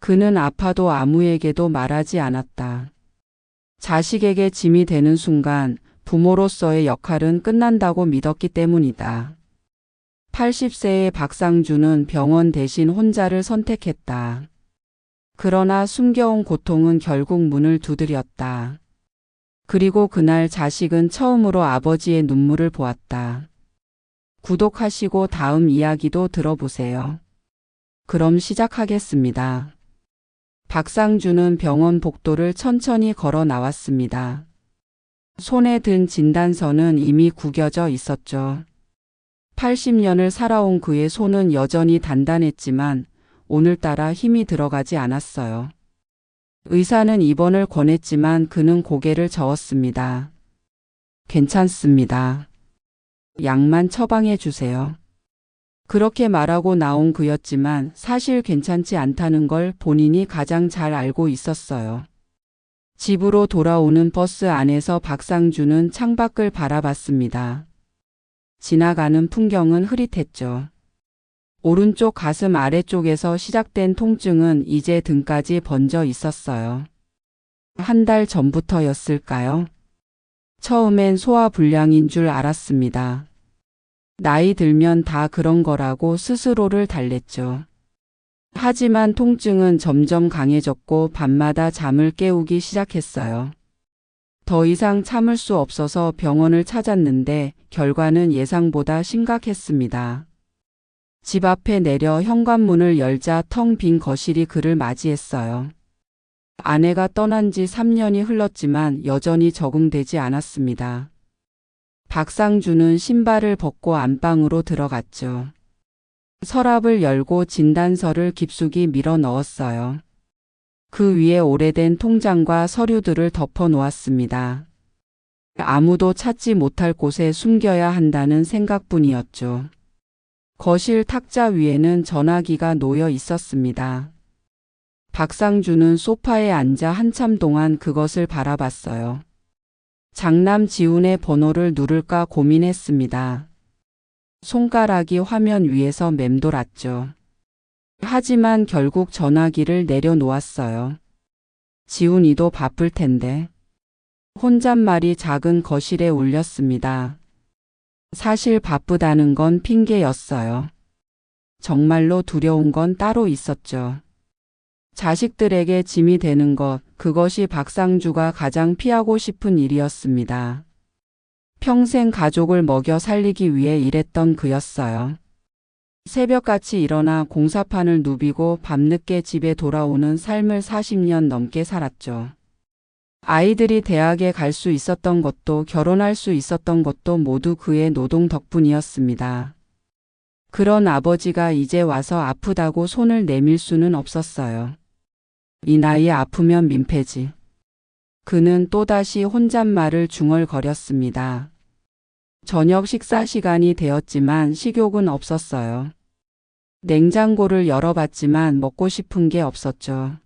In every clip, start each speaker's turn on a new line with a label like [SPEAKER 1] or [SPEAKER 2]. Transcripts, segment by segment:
[SPEAKER 1] 그는 아파도 아무에게도 말하지 않았다. 자식에게 짐이 되는 순간 부모로서의 역할은 끝난다고 믿었기 때문이다. 80세의 박상주는 병원 대신 혼자를 선택했다. 그러나 숨겨온 고통은 결국 문을 두드렸다. 그리고 그날 자식은 처음으로 아버지의 눈물을 보았다. 구독하시고 다음 이야기도 들어보세요. 그럼 시작하겠습니다. 박상주는 병원 복도를 천천히 걸어 나왔습니다. 손에 든 진단서는 이미 구겨져 있었죠. 80년을 살아온 그의 손은 여전히 단단했지만 오늘따라 힘이 들어가지 않았어요. 의사는 입원을 권했지만 그는 고개를 저었습니다. 괜찮습니다. 약만 처방해 주세요. 그렇게 말하고 나온 그였지만 사실 괜찮지 않다는 걸 본인이 가장 잘 알고 있었어요. 집으로 돌아오는 버스 안에서 박상주는 창밖을 바라봤습니다. 지나가는 풍경은 흐릿했죠. 오른쪽 가슴 아래쪽에서 시작된 통증은 이제 등까지 번져 있었어요. 한 달 전부터였을까요? 처음엔 소화불량인 줄 알았습니다. 나이 들면 다 그런 거라고 스스로를 달랬죠. 하지만 통증은 점점 강해졌고 밤마다 잠을 깨우기 시작했어요. 더 이상 참을 수 없어서 병원을 찾았는데 결과는 예상보다 심각했습니다. 집 앞에 내려 현관문을 열자 텅 빈 거실이 그를 맞이했어요. 아내가 떠난 지 3년이 흘렀지만 여전히 적응되지 않았습니다. 박상주는 신발을 벗고 안방으로 들어갔죠. 서랍을 열고 진단서를 깊숙이 밀어 넣었어요. 그 위에 오래된 통장과 서류들을 덮어 놓았습니다. 아무도 찾지 못할 곳에 숨겨야 한다는 생각뿐이었죠. 거실 탁자 위에는 전화기가 놓여 있었습니다. 박상주는 소파에 앉아 한참 동안 그것을 바라봤어요. 장남 지훈의 번호를 누를까 고민했습니다. 손가락이 화면 위에서 맴돌았죠. 하지만 결국 전화기를 내려놓았어요. 지훈이도 바쁠 텐데. 혼잣말이 작은 거실에 울렸습니다. 사실 바쁘다는 건 핑계였어요. 정말로 두려운 건 따로 있었죠. 자식들에게 짐이 되는 것, 그것이 박상주가 가장 피하고 싶은 일이었습니다. 평생 가족을 먹여 살리기 위해 일했던 그였어요. 새벽같이 일어나 공사판을 누비고 밤늦게 집에 돌아오는 삶을 40년 넘게 살았죠. 아이들이 대학에 갈 수 있었던 것도 결혼할 수 있었던 것도 모두 그의 노동 덕분이었습니다. 그런 아버지가 이제 와서 아프다고 손을 내밀 수는 없었어요. 이 나이에 아프면 민폐지. 그는 또다시 혼잣말을 중얼거렸습니다. 저녁 식사 시간이 되었지만 식욕은 없었어요. 냉장고를 열어봤지만 먹고 싶은 게 없었죠.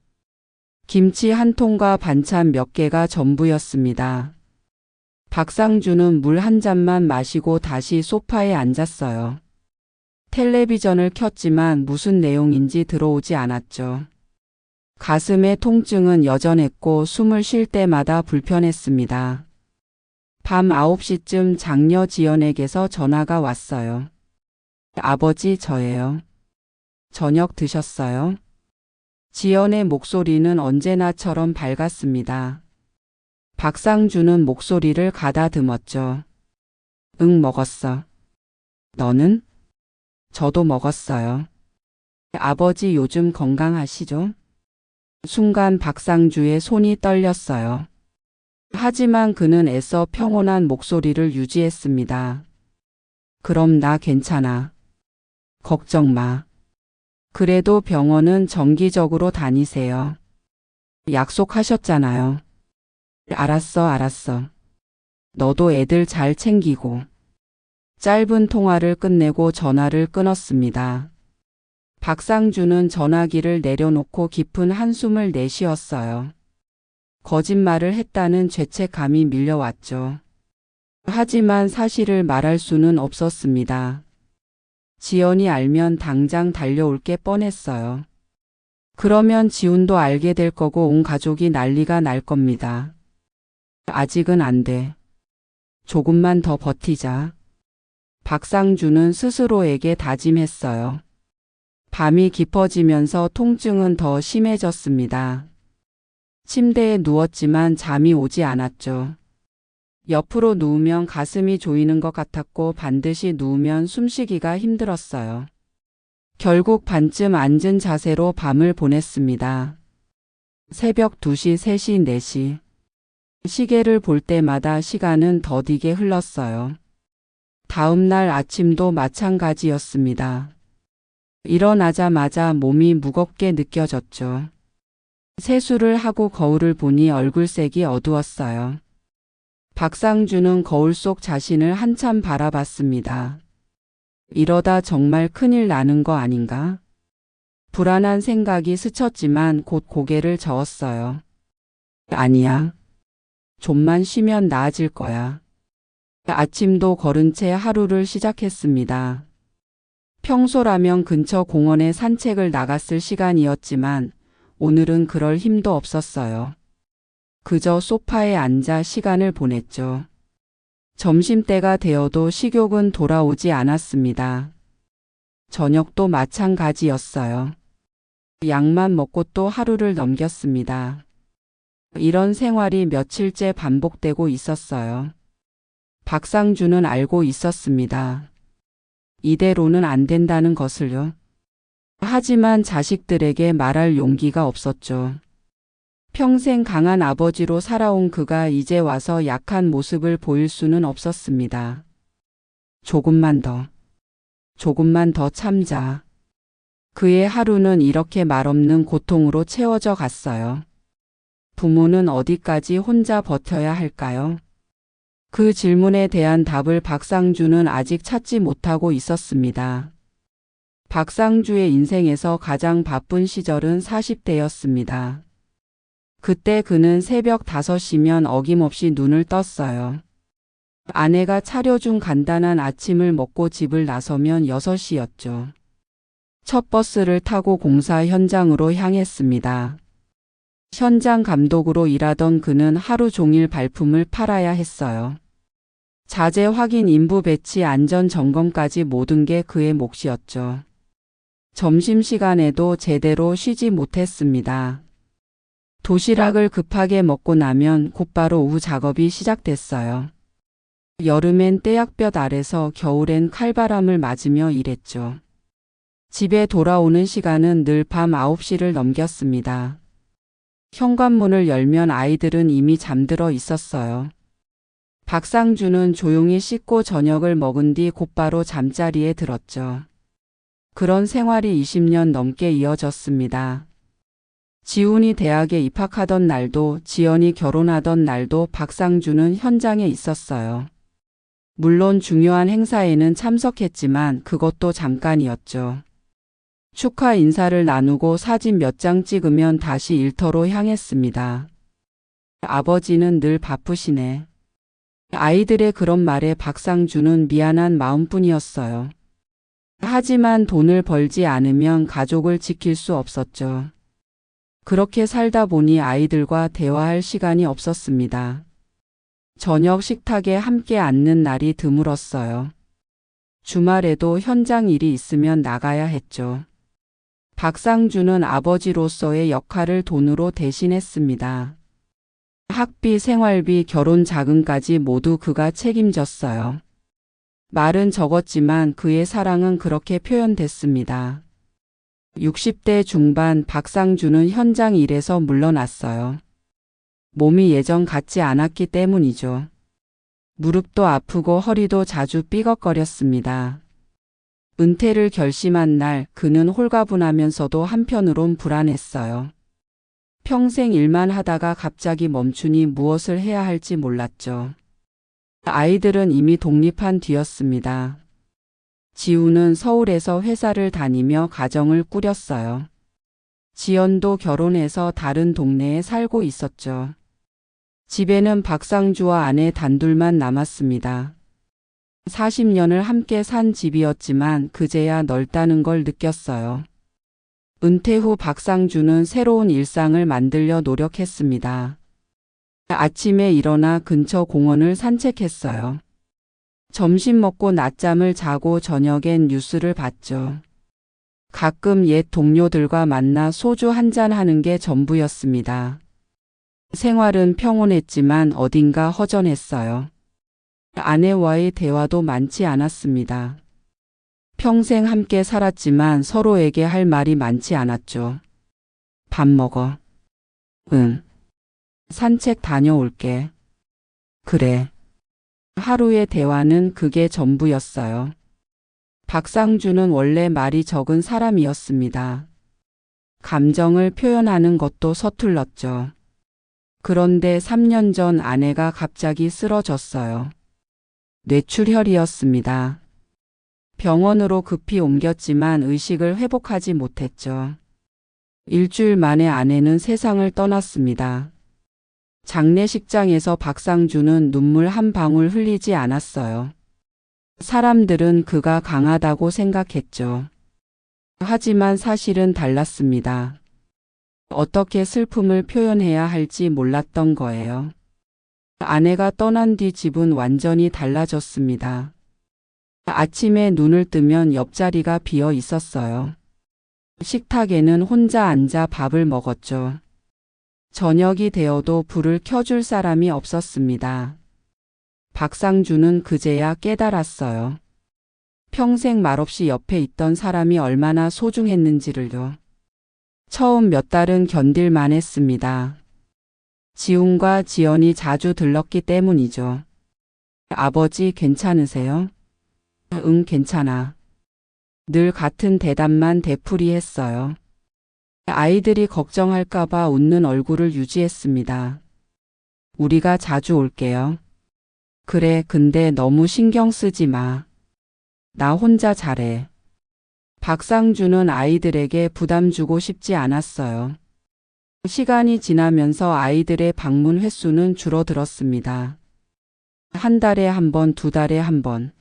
[SPEAKER 1] 김치 한 통과 반찬 몇 개가 전부였습니다. 박상주는 물 한 잔만 마시고 다시 소파에 앉았어요. 텔레비전을 켰지만 무슨 내용인지 들어오지 않았죠. 가슴의 통증은 여전했고 숨을 쉴 때마다 불편했습니다. 밤 9시쯤 장녀 지연에게서 전화가 왔어요. 아버지, 저예요. 저녁 드셨어요? 지연의 목소리는 언제나처럼 밝았습니다. 박상주는 목소리를 가다듬었죠. 응, 먹었어. 너는? 저도 먹었어요. 아버지 요즘 건강하시죠? 순간 박상주의 손이 떨렸어요. 하지만 그는 애써 평온한 목소리를 유지했습니다. 그럼 나 괜찮아. 걱정 마. 그래도 병원은 정기적으로 다니세요. 약속하셨잖아요. 알았어. 너도 애들 잘 챙기고. 짧은 통화를 끝내고 전화를 끊었습니다. 박상주는 전화기를 내려놓고 깊은 한숨을 내쉬었어요. 거짓말을 했다는 죄책감이 밀려왔죠. 하지만 사실을 말할 수는 없었습니다. 지연이 알면 당장 달려올 게 뻔했어요. 그러면 지훈도 알게 될 거고 온 가족이 난리가 날 겁니다. 아직은 안 돼. 조금만 더 버티자. 박상주는 스스로에게 다짐했어요. 밤이 깊어지면서 통증은 더 심해졌습니다. 침대에 누웠지만 잠이 오지 않았죠. 옆으로 누우면 가슴이 조이는 것 같았고 반드시 누우면 숨쉬기가 힘들었어요. 결국 반쯤 앉은 자세로 밤을 보냈습니다. 새벽 2시, 3시, 4시. 시계를 볼 때마다 시간은 더디게 흘렀어요. 다음 날 아침도 마찬가지였습니다. 일어나자마자 몸이 무겁게 느껴졌죠. 세수를 하고 거울을 보니 얼굴색이 어두웠어요. 박상주는 거울 속 자신을 한참 바라봤습니다. 이러다 정말 큰일 나는 거 아닌가? 불안한 생각이 스쳤지만 곧 고개를 저었어요. 아니야. 좀만 쉬면 나아질 거야. 아침도 걸은 채 하루를 시작했습니다. 평소라면 근처 공원에 산책을 나갔을 시간이었지만 오늘은 그럴 힘도 없었어요. 그저 소파에 앉아 시간을 보냈죠. 점심때가 되어도 식욕은 돌아오지 않았습니다. 저녁도 마찬가지였어요. 약만 먹고 또 하루를 넘겼습니다. 이런 생활이 며칠째 반복되고 있었어요. 박상주는 알고 있었습니다. 이대로는 안 된다는 것을요. 하지만 자식들에게 말할 용기가 없었죠. 평생 강한 아버지로 살아온 그가 이제 와서 약한 모습을 보일 수는 없었습니다. 조금만 더 참자. 그의 하루는 이렇게 말없는 고통으로 채워져 갔어요. 부모는 어디까지 혼자 버텨야 할까요? 그 질문에 대한 답을 박상주는 아직 찾지 못하고 있었습니다. 박상주의 인생에서 가장 바쁜 시절은 40대였습니다. 그때 그는 새벽 5시면 어김없이 눈을 떴어요. 아내가 차려준 간단한 아침을 먹고 집을 나서면 6시였죠. 첫 버스를 타고 공사 현장으로 향했습니다. 현장 감독으로 일하던 그는 하루 종일 발품을 팔아야 했어요. 자재 확인, 인부 배치, 안전 점검까지 모든 게 그의 몫이었죠. 점심시간에도 제대로 쉬지 못했습니다. 도시락을 급하게 먹고 나면 곧바로 오후 작업이 시작됐어요. 여름엔 떼약볕 아래서 겨울엔 칼바람을 맞으며 일했죠. 집에 돌아오는 시간은 늘 밤 9시를 넘겼습니다. 현관문을 열면 아이들은 이미 잠들어 있었어요. 박상주는 조용히 씻고 저녁을 먹은 뒤 곧바로 잠자리에 들었죠. 그런 생활이 20년 넘게 이어졌습니다. 지훈이 대학에 입학하던 날도 지연이 결혼하던 날도 박상주는 현장에 있었어요. 물론 중요한 행사에는 참석했지만 그것도 잠깐이었죠. 축하 인사를 나누고 사진 몇 장 찍으면 다시 일터로 향했습니다. 아버지는 늘 바쁘시네. 아이들의 그런 말에 박상주는 미안한 마음뿐이었어요. 하지만 돈을 벌지 않으면 가족을 지킬 수 없었죠. 그렇게 살다 보니 아이들과 대화할 시간이 없었습니다. 저녁 식탁에 함께 앉는 날이 드물었어요. 주말에도 현장 일이 있으면 나가야 했죠. 박상주는 아버지로서의 역할을 돈으로 대신했습니다. 학비, 생활비, 결혼 자금까지 모두 그가 책임졌어요. 말은 적었지만 그의 사랑은 그렇게 표현됐습니다. 60대 중반 박상주는 현장 일에서 물러났어요. 몸이 예전 같지 않았기 때문이죠. 무릎도 아프고 허리도 자주 삐걱거렸습니다. 은퇴를 결심한 날 그는 홀가분하면서도 한편으론 불안했어요. 평생 일만 하다가 갑자기 멈추니 무엇을 해야 할지 몰랐죠. 아이들은 이미 독립한 뒤였습니다. 지우는 서울에서 회사를 다니며 가정을 꾸렸어요. 지연도 결혼해서 다른 동네에 살고 있었죠. 집에는 박상주와 아내 단둘만 남았습니다. 40년을 함께 산 집이었지만 그제야 넓다는 걸 느꼈어요. 은퇴 후 박상주는 새로운 일상을 만들려 노력했습니다. 아침에 일어나 근처 공원을 산책했어요. 점심 먹고 낮잠을 자고 저녁엔 뉴스를 봤죠. 가끔 옛 동료들과 만나 소주 한잔 하는 게 전부였습니다. 생활은 평온했지만 어딘가 허전했어요. 아내와의 대화도 많지 않았습니다. 평생 함께 살았지만 서로에게 할 말이 많지 않았죠. 밥 먹어. 응. 산책 다녀올게. 그래. 하루의 대화는 그게 전부였어요. 박상주는 원래 말이 적은 사람이었습니다. 감정을 표현하는 것도 서툴렀죠. 그런데 3년 전 아내가 갑자기 쓰러졌어요. 뇌출혈이었습니다. 병원으로 급히 옮겼지만 의식을 회복하지 못했죠. 일주일 만에 아내는 세상을 떠났습니다. 장례식장에서 박상주는 눈물 한 방울 흘리지 않았어요. 사람들은 그가 강하다고 생각했죠. 하지만 사실은 달랐습니다. 어떻게 슬픔을 표현해야 할지 몰랐던 거예요. 아내가 떠난 뒤 집은 완전히 달라졌습니다. 아침에 눈을 뜨면 옆자리가 비어 있었어요. 식탁에는 혼자 앉아 밥을 먹었죠. 저녁이 되어도 불을 켜줄 사람이 없었습니다. 박상주는 그제야 깨달았어요. 평생 말없이 옆에 있던 사람이 얼마나 소중했는지를요. 처음 몇 달은 견딜만 했습니다. 지훈과 지연이 자주 들렀기 때문이죠. 아버지 괜찮으세요? 응, 괜찮아. 늘 같은 대답만 되풀이했어요. 아이들이 걱정할까봐 웃는 얼굴을 유지했습니다. 우리가 자주 올게요. 그래, 근데 너무 신경 쓰지 마. 나 혼자 잘해. 박상주는 아이들에게 부담 주고 싶지 않았어요. 시간이 지나면서 아이들의 방문 횟수는 줄어들었습니다. 한 달에 한 번, 두 달에 한 번.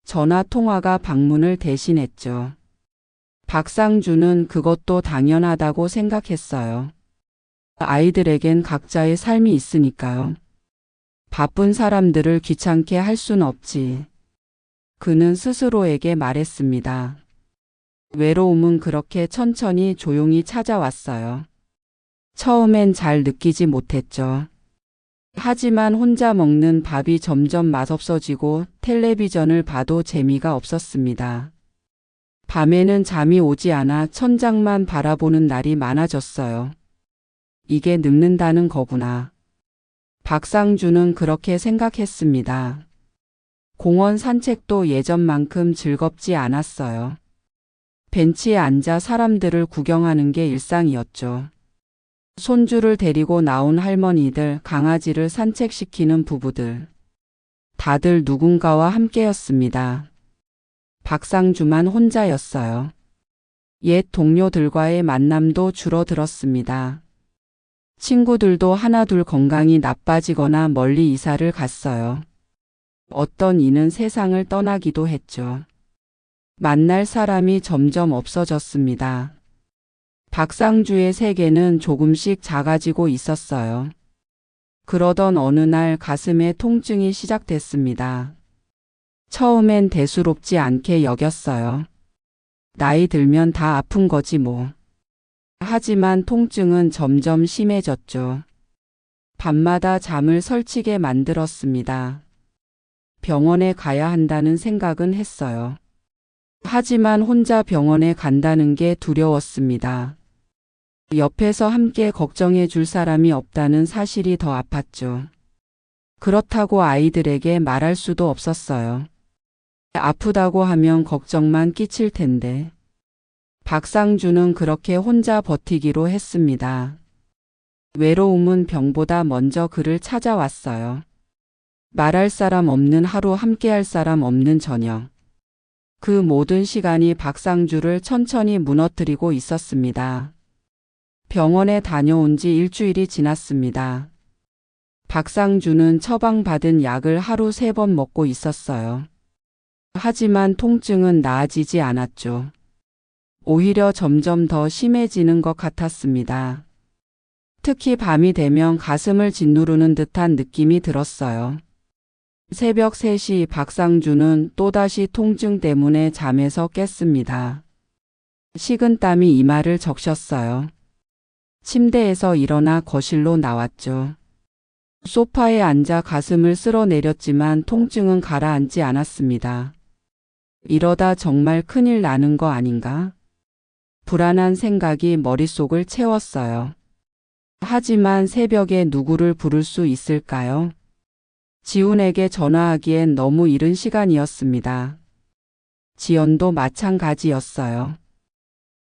[SPEAKER 1] 전화 통화가 방문을 대신했죠. 박상주는 그것도 당연하다고 생각했어요. 아이들에겐 각자의 삶이 있으니까요. 바쁜 사람들을 귀찮게 할 순 없지. 그는 스스로에게 말했습니다. 외로움은 그렇게 천천히 조용히 찾아왔어요. 처음엔 잘 느끼지 못했죠. 하지만 혼자 먹는 밥이 점점 맛없어지고 텔레비전을 봐도 재미가 없었습니다. 밤에는 잠이 오지 않아 천장만 바라보는 날이 많아졌어요. 이게 늙는다는 거구나. 박상주는 그렇게 생각했습니다. 공원 산책도 예전만큼 즐겁지 않았어요. 벤치에 앉아 사람들을 구경하는 게 일상이었죠. 손주를 데리고 나온 할머니들, 강아지를 산책시키는 부부들. 다들 누군가와 함께였습니다. 박상주만 혼자였어요. 옛 동료들과의 만남도 줄어들었습니다. 친구들도 하나둘 건강이 나빠지거나 멀리 이사를 갔어요. 어떤 이는 세상을 떠나기도 했죠. 만날 사람이 점점 없어졌습니다. 박상주의 세계는 조금씩 작아지고 있었어요. 그러던 어느 날 가슴에 통증이 시작됐습니다. 처음엔 대수롭지 않게 여겼어요. 나이 들면 다 아픈 거지 뭐. 하지만 통증은 점점 심해졌죠. 밤마다 잠을 설치게 만들었습니다. 병원에 가야 한다는 생각은 했어요. 하지만 혼자 병원에 간다는 게 두려웠습니다. 옆에서 함께 걱정해 줄 사람이 없다는 사실이 더 아팠죠. 그렇다고 아이들에게 말할 수도 없었어요. 아프다고 하면 걱정만 끼칠 텐데. 박상주는 그렇게 혼자 버티기로 했습니다. 외로움은 병보다 먼저 그를 찾아왔어요. 말할 사람 없는 하루, 함께할 사람 없는 저녁. 그 모든 시간이 박상주를 천천히 무너뜨리고 있었습니다. 병원에 다녀온 지 일주일이 지났습니다. 박상주는 처방받은 약을 하루 3번 먹고 있었어요. 하지만 통증은 나아지지 않았죠. 오히려 점점 더 심해지는 것 같았습니다. 특히 밤이 되면 가슴을 짓누르는 듯한 느낌이 들었어요. 새벽 3시 박상준은 또다시 통증 때문에 잠에서 깼습니다. 식은땀이 이마를 적셨어요. 침대에서 일어나 거실로 나왔죠. 소파에 앉아 가슴을 쓸어내렸지만 통증은 가라앉지 않았습니다. 이러다 정말 큰일 나는 거 아닌가? 불안한 생각이 머릿속을 채웠어요. 하지만 새벽에 누구를 부를 수 있을까요? 지훈에게 전화하기엔 너무 이른 시간이었습니다. 지연도 마찬가지였어요.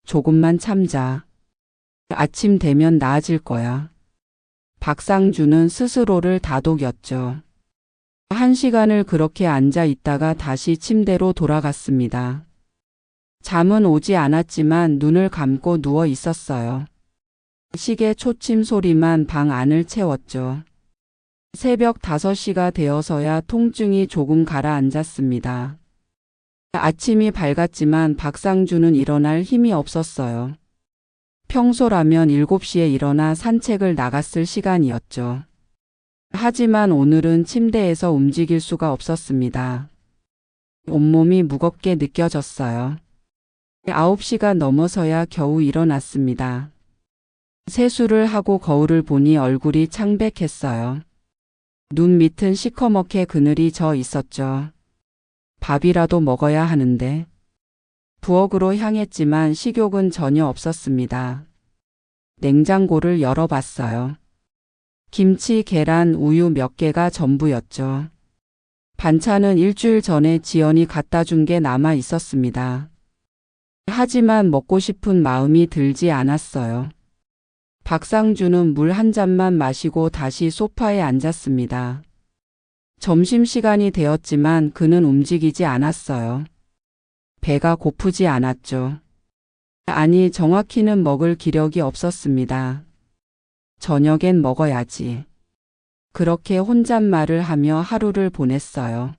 [SPEAKER 1] 조금만 참자. 아침 되면 나아질 거야. 박상준은 스스로를 다독였죠. 1시간을 그렇게 앉아 있다가 다시 침대로 돌아갔습니다. 잠은 오지 않았지만 눈을 감고 누워 있었어요. 시계 초침 소리만 방 안을 채웠죠. 새벽 5시가 되어서야 통증이 조금 가라앉았습니다. 아침이 밝았지만 박상준은 일어날 힘이 없었어요. 평소라면 7시에 일어나 산책을 나갔을 시간이었죠. 하지만 오늘은 침대에서 움직일 수가 없었습니다. 온몸이 무겁게 느껴졌어요. 9시가 넘어서야 겨우 일어났습니다. 세수를 하고 거울을 보니 얼굴이 창백했어요. 눈 밑은 시커멓게 그늘이 져 있었죠. 밥이라도 먹어야 하는데. 부엌으로 향했지만 식욕은 전혀 없었습니다. 냉장고를 열어봤어요. 김치, 계란, 우유 몇 개가 전부였죠. 반찬은 일주일 전에 지연이 갖다 준 게 남아 있었습니다. 하지만 먹고 싶은 마음이 들지 않았어요. 박상준은 물 한 잔만 마시고 다시 소파에 앉았습니다. 점심시간이 되었지만 그는 움직이지 않았어요. 배가 고프지 않았죠. 아니, 정확히는 먹을 기력이 없었습니다. 저녁엔 먹어야지. 그렇게 혼잣말을 하며 하루를 보냈어요.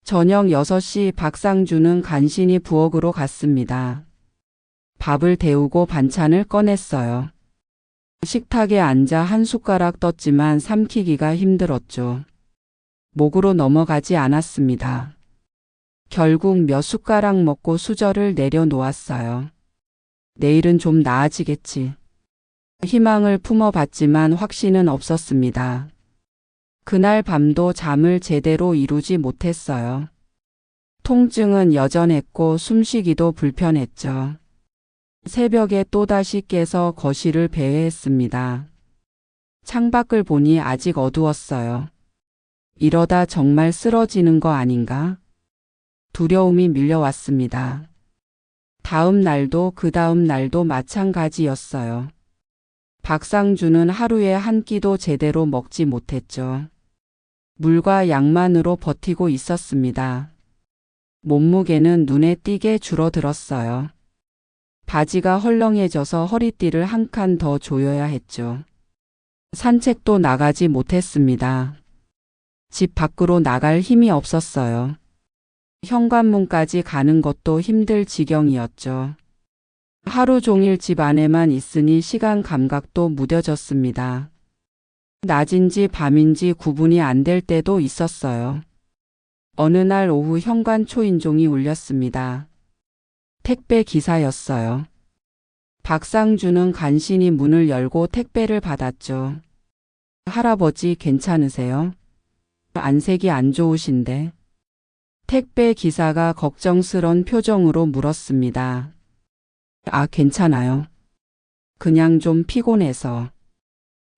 [SPEAKER 1] 저녁 6시 박상준은 간신히 부엌으로 갔습니다. 밥을 데우고 반찬을 꺼냈어요. 식탁에 앉아 한 숟가락 떴지만 삼키기가 힘들었죠. 목으로 넘어가지 않았습니다. 결국 몇 숟가락 먹고 수저를 내려놓았어요. 내일은 좀 나아지겠지. 희망을 품어봤지만 확신은 없었습니다. 그날 밤도 잠을 제대로 이루지 못했어요. 통증은 여전했고 숨쉬기도 불편했죠. 새벽에 또다시 깨서 거실을 배회했습니다. 창밖을 보니 아직 어두웠어요. 이러다 정말 쓰러지는 거 아닌가? 두려움이 밀려왔습니다. 다음 날도 그 다음 날도 마찬가지였어요. 박상준은 하루에 한 끼도 제대로 먹지 못했죠. 물과 약만으로 버티고 있었습니다. 몸무게는 눈에 띄게 줄어들었어요. 바지가 헐렁해져서 허리띠를 한 칸 더 조여야 했죠. 산책도 나가지 못했습니다. 집 밖으로 나갈 힘이 없었어요. 현관문까지 가는 것도 힘들 지경이었죠. 하루 종일 집 안에만 있으니 시간 감각도 무뎌졌습니다. 낮인지 밤인지 구분이 안 될 때도 있었어요. 어느 날 오후 현관 초인종이 울렸습니다. 택배 기사였어요. 박상준은 간신히 문을 열고 택배를 받았죠. 할아버지 괜찮으세요? 안색이 안 좋으신데. 택배 기사가 걱정스런 표정으로 물었습니다. 아, 괜찮아요. 그냥 좀 피곤해서.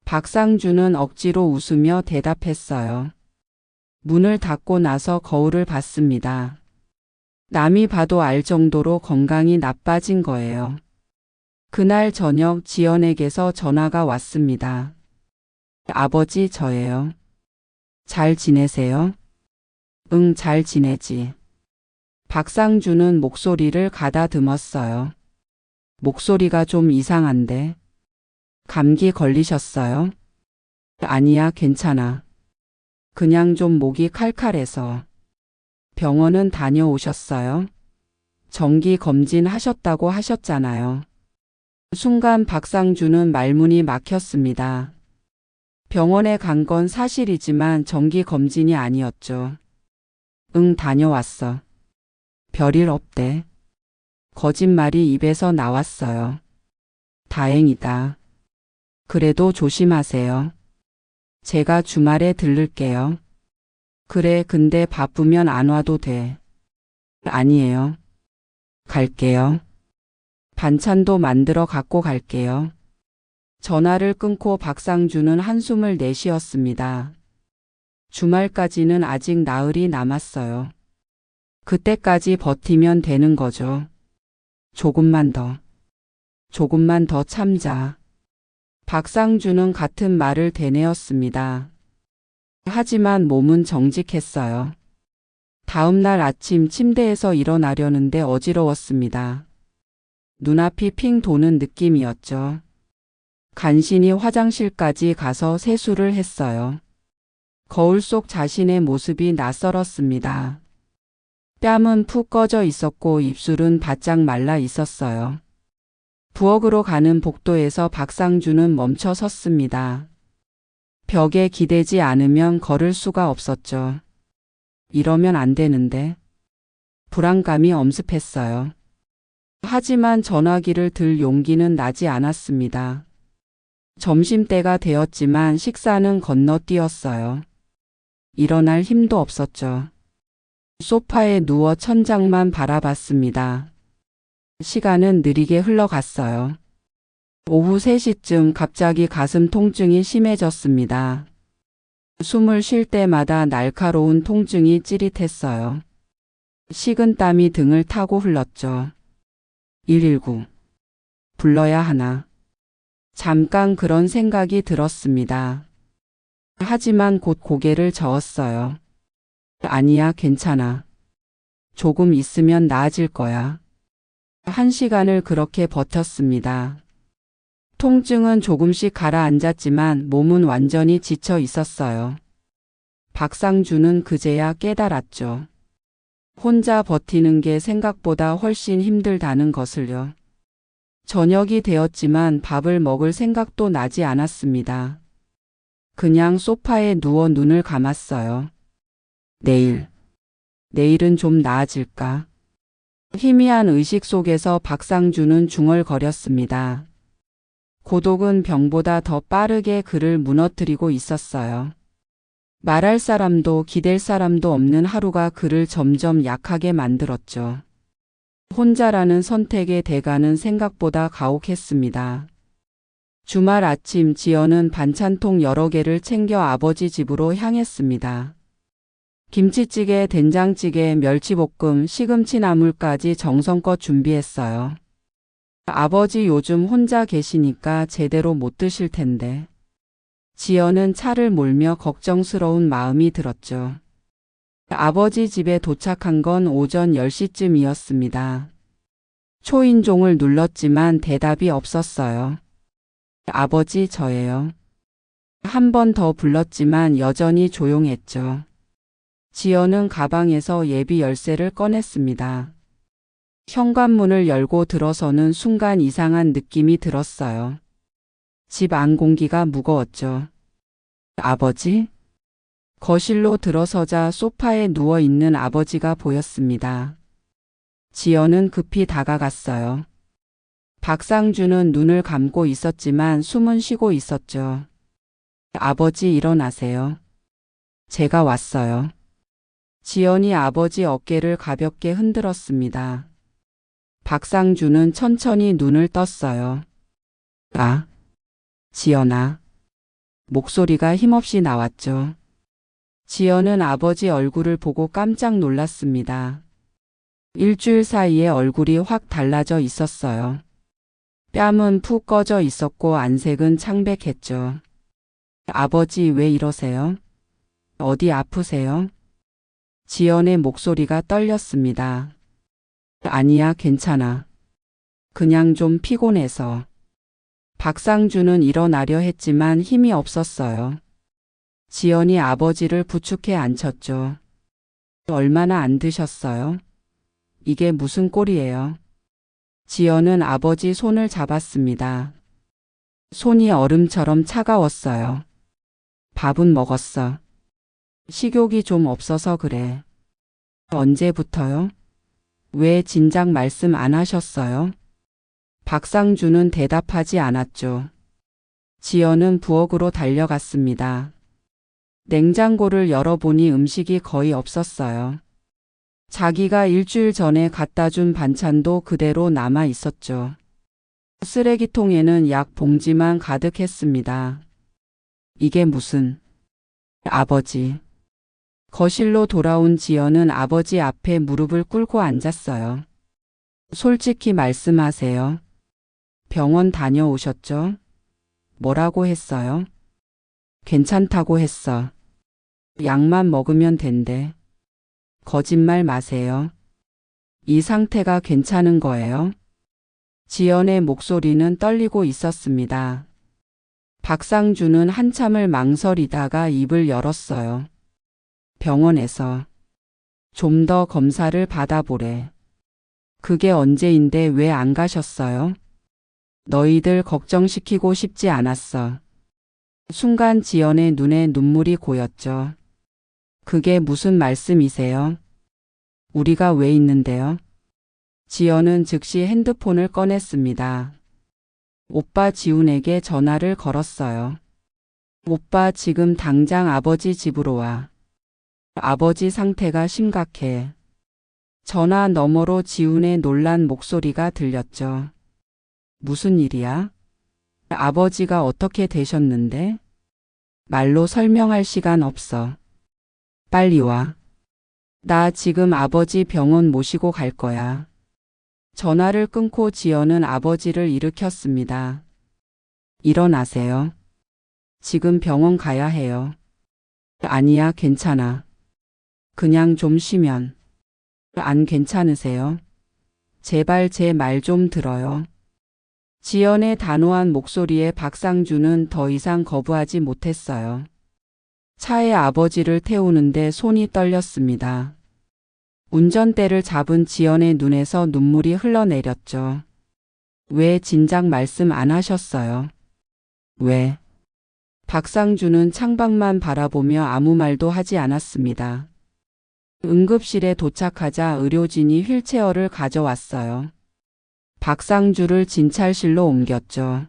[SPEAKER 1] 박상준은 억지로 웃으며 대답했어요. 문을 닫고 나서 거울을 봤습니다. 남이 봐도 알 정도로 건강이 나빠진 거예요. 그날 저녁 지연에게서 전화가 왔습니다. 아버지, 저예요. 잘 지내세요? 응, 잘 지내지. 박상준은 목소리를 가다듬었어요. 목소리가 좀 이상한데. 감기 걸리셨어요? 아니야, 괜찮아. 그냥 좀 목이 칼칼해서. 병원은 다녀오셨어요? 정기 검진 하셨다고 하셨잖아요. 순간 박상준은 말문이 막혔습니다. 병원에 간 건 사실이지만 정기 검진이 아니었죠. 응, 다녀왔어. 별일 없대. 거짓말이 입에서 나왔어요. 다행이다. 그래도 조심하세요. 제가 주말에 들를게요. 그래, 근데 바쁘면 안 와도 돼. 아니에요. 갈게요. 반찬도 만들어 갖고 갈게요. 전화를 끊고 박상준은 한숨을 내쉬었습니다. 주말까지는 아직 나흘이 남았어요. 그때까지 버티면 되는 거죠. 조금만 더 참자. 박상준은 같은 말을 되뇌었습니다. 하지만 몸은 정직했어요. 다음 날 아침 침대에서 일어나려는데 어지러웠습니다. 눈앞이 핑 도는 느낌이었죠. 간신히 화장실까지 가서 세수를 했어요. 거울 속 자신의 모습이 낯설었습니다. 뺨은 푹 꺼져 있었고 입술은 바짝 말라 있었어요. 부엌으로 가는 복도에서 박상준은 멈춰 섰습니다. 벽에 기대지 않으면 걸을 수가 없었죠. 이러면 안 되는데. 불안감이 엄습했어요. 하지만 전화기를 들 용기는 나지 않았습니다. 점심때가 되었지만 식사는 건너뛰었어요. 일어날 힘도 없었죠. 소파에 누워 천장만 바라봤습니다. 시간은 느리게 흘러갔어요. 오후 3시쯤 갑자기 가슴 통증이 심해졌습니다. 숨을 쉴 때마다 날카로운 통증이 찌릿했어요. 식은땀이 등을 타고 흘렀죠. 119. 불러야 하나. 잠깐 그런 생각이 들었습니다. 하지만 곧 고개를 저었어요. 아니야, 괜찮아. 조금 있으면 나아질 거야. 1시간을 그렇게 버텼습니다. 통증은 조금씩 가라앉았지만 몸은 완전히 지쳐 있었어요. 박상준은 그제야 깨달았죠. 혼자 버티는 게 생각보다 훨씬 힘들다는 것을요. 저녁이 되었지만 밥을 먹을 생각도 나지 않았습니다. 그냥 소파에 누워 눈을 감았어요. 내일은 좀 나아질까? 희미한 의식 속에서 박상준은 중얼거렸습니다. 고독은 병보다 더 빠르게 그를 무너뜨리고 있었어요. 말할 사람도 기댈 사람도 없는 하루가 그를 점점 약하게 만들었죠. 혼자라는 선택의 대가는 생각보다 가혹했습니다. 주말 아침 지연은 반찬통 여러 개를 챙겨 아버지 집으로 향했습니다. 김치찌개, 된장찌개, 멸치볶음, 시금치 나물까지 정성껏 준비했어요. 아버지 요즘 혼자 계시니까 제대로 못 드실 텐데. 지연은 차를 몰며 걱정스러운 마음이 들었죠. 아버지 집에 도착한 건 오전 10시쯤이었습니다. 초인종을 눌렀지만 대답이 없었어요. 아버지, 저예요. 한 번 더 불렀지만 여전히 조용했죠. 지연은 가방에서 예비 열쇠를 꺼냈습니다. 현관문을 열고 들어서는 순간 이상한 느낌이 들었어요. 집 안 공기가 무거웠죠. 아버지? 거실로 들어서자 소파에 누워있는 아버지가 보였습니다. 지연은 급히 다가갔어요. 박상준은 눈을 감고 있었지만 숨은 쉬고 있었죠. 아버지, 일어나세요. 제가 왔어요. 지연이 아버지 어깨를 가볍게 흔들었습니다. 박상준은 천천히 눈을 떴어요. 아, 지연아. 목소리가 힘없이 나왔죠. 지연은 아버지 얼굴을 보고 깜짝 놀랐습니다. 일주일 사이에 얼굴이 확 달라져 있었어요. 뺨은 푹 꺼져 있었고 안색은 창백했죠. 아버지, 왜 이러세요? 어디 아프세요? 지연의 목소리가 떨렸습니다. 아니야, 괜찮아. 그냥 좀 피곤해서. 박상준은 일어나려 했지만 힘이 없었어요. 지연이 아버지를 부축해 앉혔죠. 얼마나 안 드셨어요? 이게 무슨 꼴이에요? 지연은 아버지 손을 잡았습니다. 손이 얼음처럼 차가웠어요. 밥은 먹었어. 식욕이 좀 없어서 그래. 언제부터요? 왜 진작 말씀 안 하셨어요? 박상주는 대답하지 않았죠. 지연은 부엌으로 달려갔습니다. 냉장고를 열어보니 음식이 거의 없었어요. 자기가 일주일 전에 갖다 준 반찬도 그대로 남아 있었죠. 쓰레기통에는 약 봉지만 가득했습니다. 이게 무슨... 아버지. 거실로 돌아온 지연은 아버지 앞에 무릎을 꿇고 앉았어요. 솔직히 말씀하세요. 병원 다녀오셨죠? 뭐라고 했어요? 괜찮다고 했어. 약만 먹으면 된대. 거짓말 마세요. 이 상태가 괜찮은 거예요? 지연의 목소리는 떨리고 있었습니다. 박상주는 한참을 망설이다가 입을 열었어요. 병원에서 좀 더 검사를 받아보래. 그게 언제인데 왜 안 가셨어요? 너희들 걱정시키고 싶지 않았어. 순간 지연의 눈에 눈물이 고였죠. 그게 무슨 말씀이세요? 우리가 왜 있는데요? 지연은 즉시 핸드폰을 꺼냈습니다. 오빠 지훈에게 전화를 걸었어요. 오빠 지금 당장 아버지 집으로 와. 아버지 상태가 심각해. 전화 너머로 지훈의 놀란 목소리가 들렸죠. 무슨 일이야? 아버지가 어떻게 되셨는데? 말로 설명할 시간 없어. 빨리 와. 나 지금 아버지 병원 모시고 갈 거야. 전화를 끊고 지연은 아버지를 일으켰습니다. 일어나세요. 지금 병원 가야 해요. 아니야, 괜찮아. 그냥 좀 쉬면. 안 괜찮으세요? 제발 제 말 좀 들어요. 지연의 단호한 목소리에 박상주는 더 이상 거부하지 못했어요. 차에 아버지를 태우는데 손이 떨렸습니다. 운전대를 잡은 지연의 눈에서 눈물이 흘러내렸죠. 왜 진작 말씀 안 하셨어요? 왜? 박상주는 창밖만 바라보며 아무 말도 하지 않았습니다. 응급실에 도착하자 의료진이 휠체어를 가져왔어요. 박상주를 진찰실로 옮겼죠.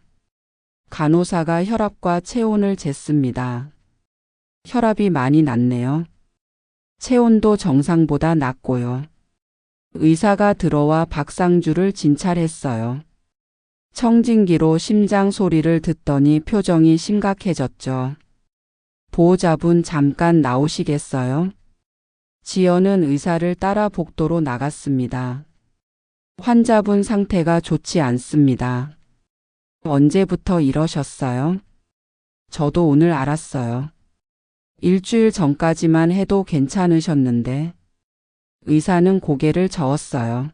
[SPEAKER 1] 간호사가 혈압과 체온을 쟀습니다. 혈압이 많이 낮네요. 체온도 정상보다 낮고요. 의사가 들어와 박상주를 진찰했어요. 청진기로 심장 소리를 듣더니 표정이 심각해졌죠. 보호자분 잠깐 나오시겠어요? 지연은 의사를 따라 복도로 나갔습니다. 환자분 상태가 좋지 않습니다. 언제부터 이러셨어요? 저도 오늘 알았어요. 일주일 전까지만 해도 괜찮으셨는데. 의사는 고개를 저었어요.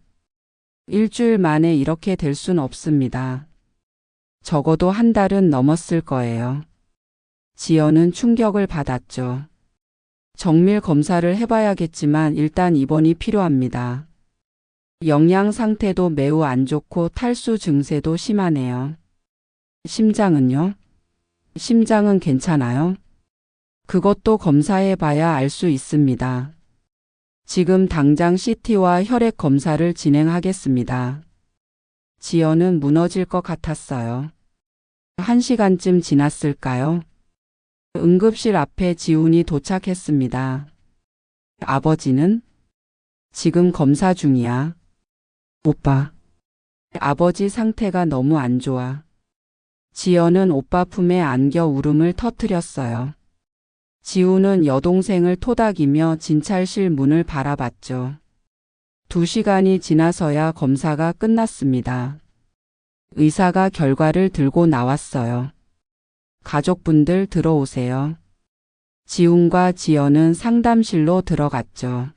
[SPEAKER 1] 일주일 만에 이렇게 될 순 없습니다. 적어도 한 달은 넘었을 거예요. 지연은 충격을 받았죠. 정밀 검사를 해봐야겠지만 일단 입원이 필요합니다. 영양 상태도 매우 안 좋고 탈수 증세도 심하네요. 심장은요? 심장은 괜찮아요? 그것도 검사해봐야 알 수 있습니다. 지금 당장 CT와 혈액 검사를 진행하겠습니다. 지연은 무너질 것 같았어요. 1시간쯤 지났을까요? 응급실 앞에 지훈이 도착했습니다. 아버지는? 지금 검사 중이야. 오빠. 아버지 상태가 너무 안 좋아. 지연은 오빠 품에 안겨 울음을 터뜨렸어요. 지훈은 여동생을 토닥이며 진찰실 문을 바라봤죠. 2시간이 지나서야 검사가 끝났습니다. 의사가 결과를 들고 나왔어요. 가족분들 들어오세요. 지훈과 지연은 상담실로 들어갔죠.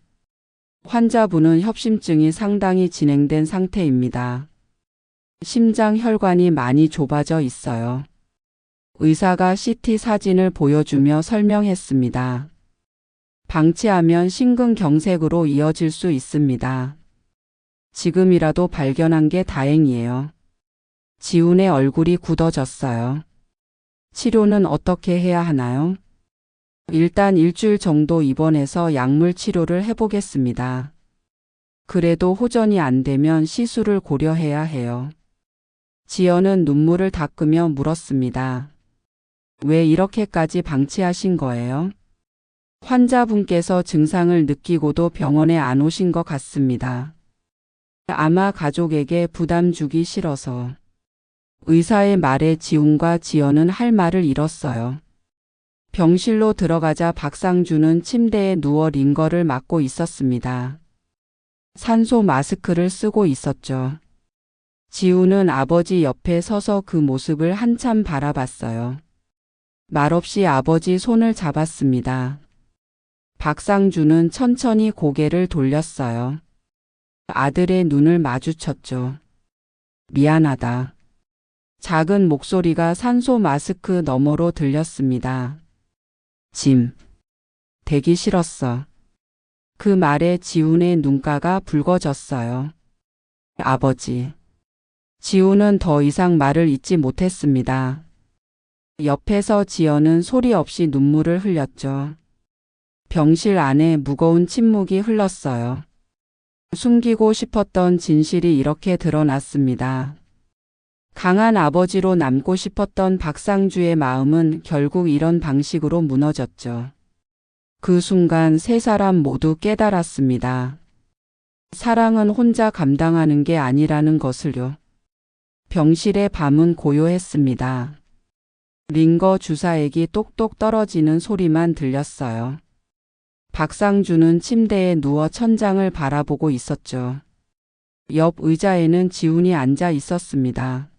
[SPEAKER 1] 환자분은 협심증이 상당히 진행된 상태입니다. 심장 혈관이 많이 좁아져 있어요. 의사가 CT 사진을 보여주며 설명했습니다. 방치하면 심근경색으로 이어질 수 있습니다. 지금이라도 발견한 게 다행이에요. 지훈의 얼굴이 굳어졌어요. 치료는 어떻게 해야 하나요? 일단 일주일 정도 입원해서 약물 치료를 해보겠습니다. 그래도 호전이 안 되면 시술을 고려해야 해요. 지연은 눈물을 닦으며 물었습니다. 왜 이렇게까지 방치하신 거예요? 환자분께서 증상을 느끼고도 병원에 안 오신 것 같습니다. 아마 가족에게 부담 주기 싫어서. 의사의 말에 지훈과 지연은 할 말을 잃었어요. 병실로 들어가자 박상주는 침대에 누워 링거를 맞고 있었습니다. 산소 마스크를 쓰고 있었죠. 지훈은 아버지 옆에 서서 그 모습을 한참 바라봤어요. 말없이 아버지 손을 잡았습니다. 박상주는 천천히 고개를 돌렸어요. 아들의 눈을 마주쳤죠. 미안하다. 작은 목소리가 산소 마스크 너머로 들렸습니다. 짐. 되기 싫었어. 그 말에 지훈의 눈가가 붉어졌어요. 아버지. 지훈은 더 이상 말을 잇지 못했습니다. 옆에서 지연은 소리 없이 눈물을 흘렸죠. 병실 안에 무거운 침묵이 흘렀어요. 숨기고 싶었던 진실이 이렇게 드러났습니다. 강한 아버지로 남고 싶었던 박상주의 마음은 결국 이런 방식으로 무너졌죠. 그 순간 세 사람 모두 깨달았습니다. 사랑은 혼자 감당하는 게 아니라는 것을요. 병실의 밤은 고요했습니다. 링거 주사액이 똑똑 떨어지는 소리만 들렸어요. 박상주는 침대에 누워 천장을 바라보고 있었죠. 옆 의자에는 지훈이 앉아 있었습니다.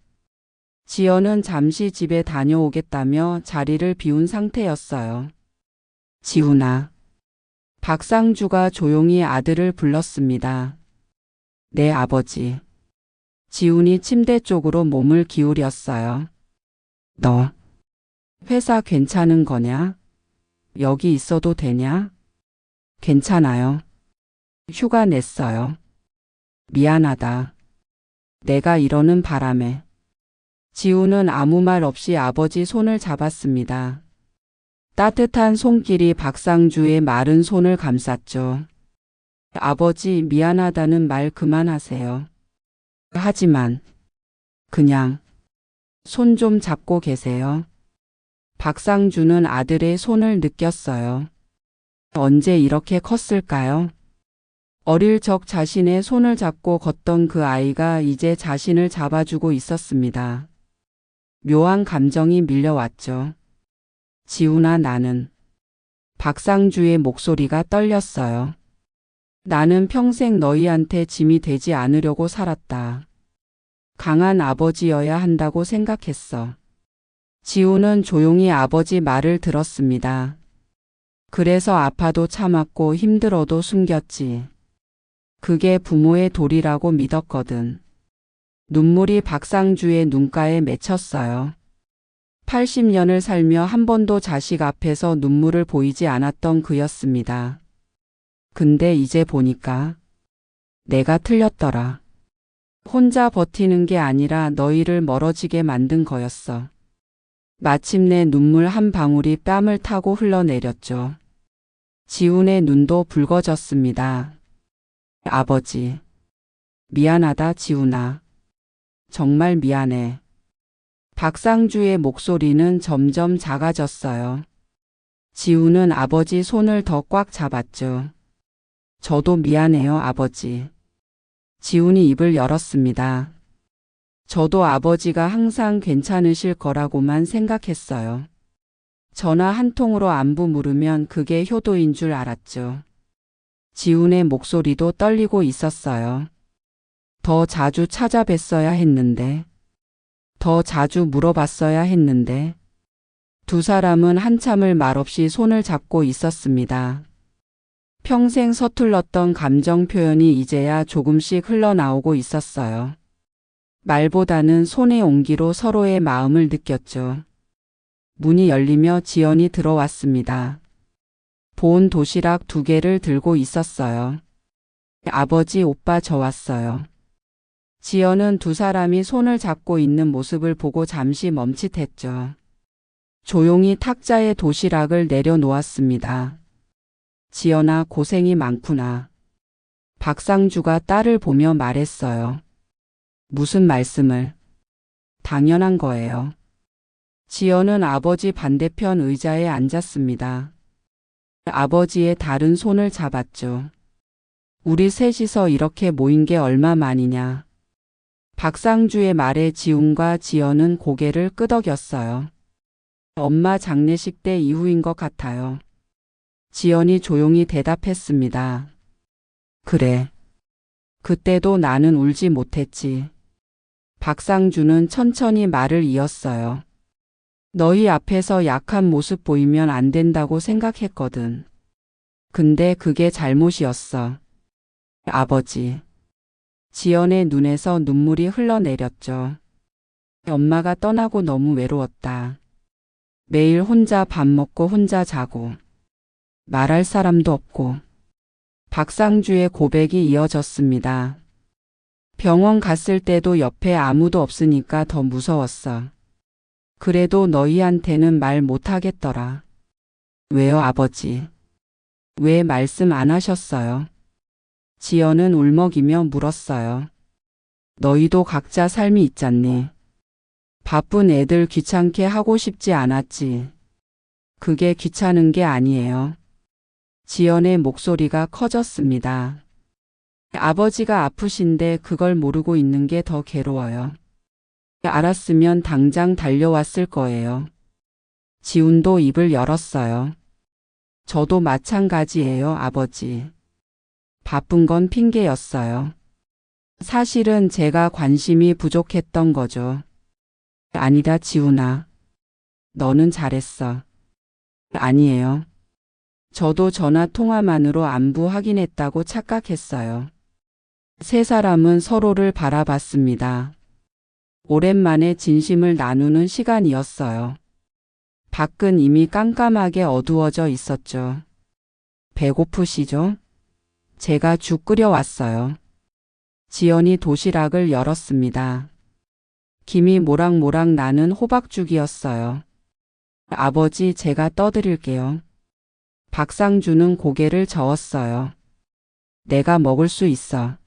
[SPEAKER 1] 지연은 잠시 집에 다녀오겠다며 자리를 비운 상태였어요. 지훈아. 박상주가 조용히 아들을 불렀습니다. 네, 아버지. 지훈이 침대 쪽으로 몸을 기울였어요. 너 회사 괜찮은 거냐? 여기 있어도 되냐? 괜찮아요. 휴가 냈어요. 미안하다. 내가 이러는 바람에. 지훈은 아무 말 없이 아버지 손을 잡았습니다. 따뜻한 손길이 박상주의 마른 손을 감쌌죠. 아버지, 미안하다는 말 그만하세요. 하지만 그냥 손 좀 잡고 계세요. 박상주는 아들의 손을 느꼈어요. 언제 이렇게 컸을까요? 어릴 적 자신의 손을 잡고 걷던 그 아이가 이제 자신을 잡아주고 있었습니다. 묘한 감정이 밀려왔죠. 지훈아, 나는. 박상주의 목소리가 떨렸어요. 나는 평생 너희한테 짐이 되지 않으려고 살았다. 강한 아버지여야 한다고 생각했어. 지훈은 조용히 아버지 말을 들었습니다. 그래서 아파도 참았고 힘들어도 숨겼지. 그게 부모의 도리라고 믿었거든. 눈물이 박상주의 눈가에 맺혔어요. 80년을 살며 한 번도 자식 앞에서 눈물을 보이지 않았던 그였습니다. 근데 이제 보니까 내가 틀렸더라. 혼자 버티는 게 아니라 너희를 멀어지게 만든 거였어. 마침내 눈물 한 방울이 뺨을 타고 흘러내렸죠. 지훈의 눈도 붉어졌습니다. 아버지. 미안하다, 지훈아. 정말 미안해. 박상주의 목소리는 점점 작아졌어요. 지훈은 아버지 손을 더 꽉 잡았죠. 저도 미안해요, 아버지. 지훈이 입을 열었습니다. 저도 아버지가 항상 괜찮으실 거라고만 생각했어요. 전화 한 통으로 안부 물으면 그게 효도인 줄 알았죠. 지훈의 목소리도 떨리고 있었어요. 더 자주 찾아뵀어야 했는데, 더 자주 물어봤어야 했는데. 두 사람은 한참을 말없이 손을 잡고 있었습니다. 평생 서툴렀던 감정 표현이 이제야 조금씩 흘러나오고 있었어요. 말보다는 손의 온기로 서로의 마음을 느꼈죠. 문이 열리며 지연이 들어왔습니다. 보온 도시락 2개를 들고 있었어요. 아버지, 오빠 저 왔어요. 지연은 두 사람이 손을 잡고 있는 모습을 보고 잠시 멈칫했죠. 조용히 탁자에 도시락을 내려놓았습니다. 지연아, 고생이 많구나. 박상주가 딸을 보며 말했어요. 무슨 말씀을? 당연한 거예요. 지연은 아버지 반대편 의자에 앉았습니다. 아버지의 다른 손을 잡았죠. 우리 셋이서 이렇게 모인 게 얼마 만이냐. 박상주의 말에 지훈과 지연은 고개를 끄덕였어요. 엄마 장례식 때 이후인 것 같아요. 지연이 조용히 대답했습니다. 그래. 그때도 나는 울지 못했지. 박상주는 천천히 말을 이었어요. 너희 앞에서 약한 모습 보이면 안 된다고 생각했거든. 근데 그게 잘못이었어. 아버지. 지연의 눈에서 눈물이 흘러내렸죠. 엄마가 떠나고 너무 외로웠다. 매일 혼자 밥 먹고 혼자 자고. 말할 사람도 없고. 박상주의 고백이 이어졌습니다. 병원 갔을 때도 옆에 아무도 없으니까 더 무서웠어. 그래도 너희한테는 말 못하겠더라. 왜요, 아버지? 왜 말씀 안 하셨어요? 지연은 울먹이며 물었어요. 너희도 각자 삶이 있잖니. 바쁜 애들 귀찮게 하고 싶지 않았지. 그게 귀찮은 게 아니에요. 지연의 목소리가 커졌습니다. 아버지가 아프신데 그걸 모르고 있는 게 더 괴로워요. 알았으면 당장 달려왔을 거예요. 지훈도 입을 열었어요. 저도 마찬가지예요, 아버지. 바쁜 건 핑계였어요. 사실은 제가 관심이 부족했던 거죠. 아니다, 지훈아. 너는 잘했어. 아니에요. 저도 전화 통화만으로 안부 확인했다고 착각했어요. 세 사람은 서로를 바라봤습니다. 오랜만에 진심을 나누는 시간이었어요. 밖은 이미 깜깜하게 어두워져 있었죠. 배고프시죠? 제가 죽 끓여왔어요. 지연이 도시락을 열었습니다. 김이 모락모락 나는 호박죽이었어요. 아버지, 제가 떠드릴게요. 박상주는 고개를 저었어요. 내가 먹을 수 있어.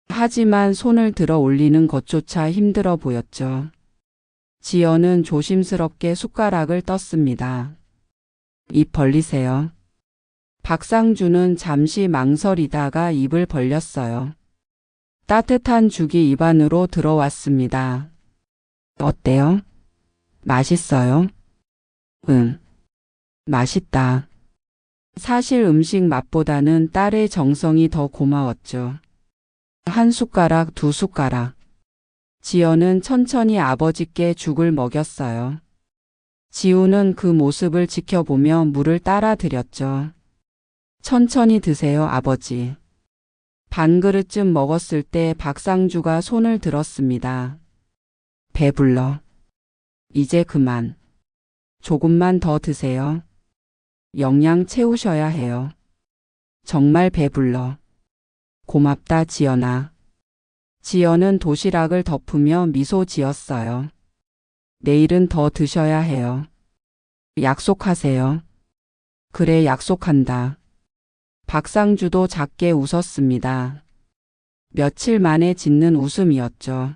[SPEAKER 1] 하지만 손을 들어 올리는 것조차 힘들어 보였죠. 지연은 조심스럽게 숟가락을 떴습니다. 입 벌리세요. 박상주는 잠시 망설이다가 입을 벌렸어요. 따뜻한 죽이 입 안으로 들어왔습니다. 어때요? 맛있어요? 응. 맛있다. 사실 음식 맛보다는 딸의 정성이 더 고마웠죠. 한 숟가락, 두 숟가락. 지연은 천천히 아버지께 죽을 먹였어요. 지우는 그 모습을 지켜보며 물을 따라 드렸죠. 천천히 드세요, 아버지. 반 그릇쯤 먹었을 때 박상주가 손을 들었습니다. 배불러. 이제 그만. 조금만 더 드세요. 영양 채우셔야 해요. 정말 배불러. 고맙다, 지연아. 지연은 도시락을 덮으며 미소 지었어요. 내일은 더 드셔야 해요. 약속하세요. 그래, 약속한다. 박상주도 작게 웃었습니다. 며칠 만에 짓는 웃음이었죠.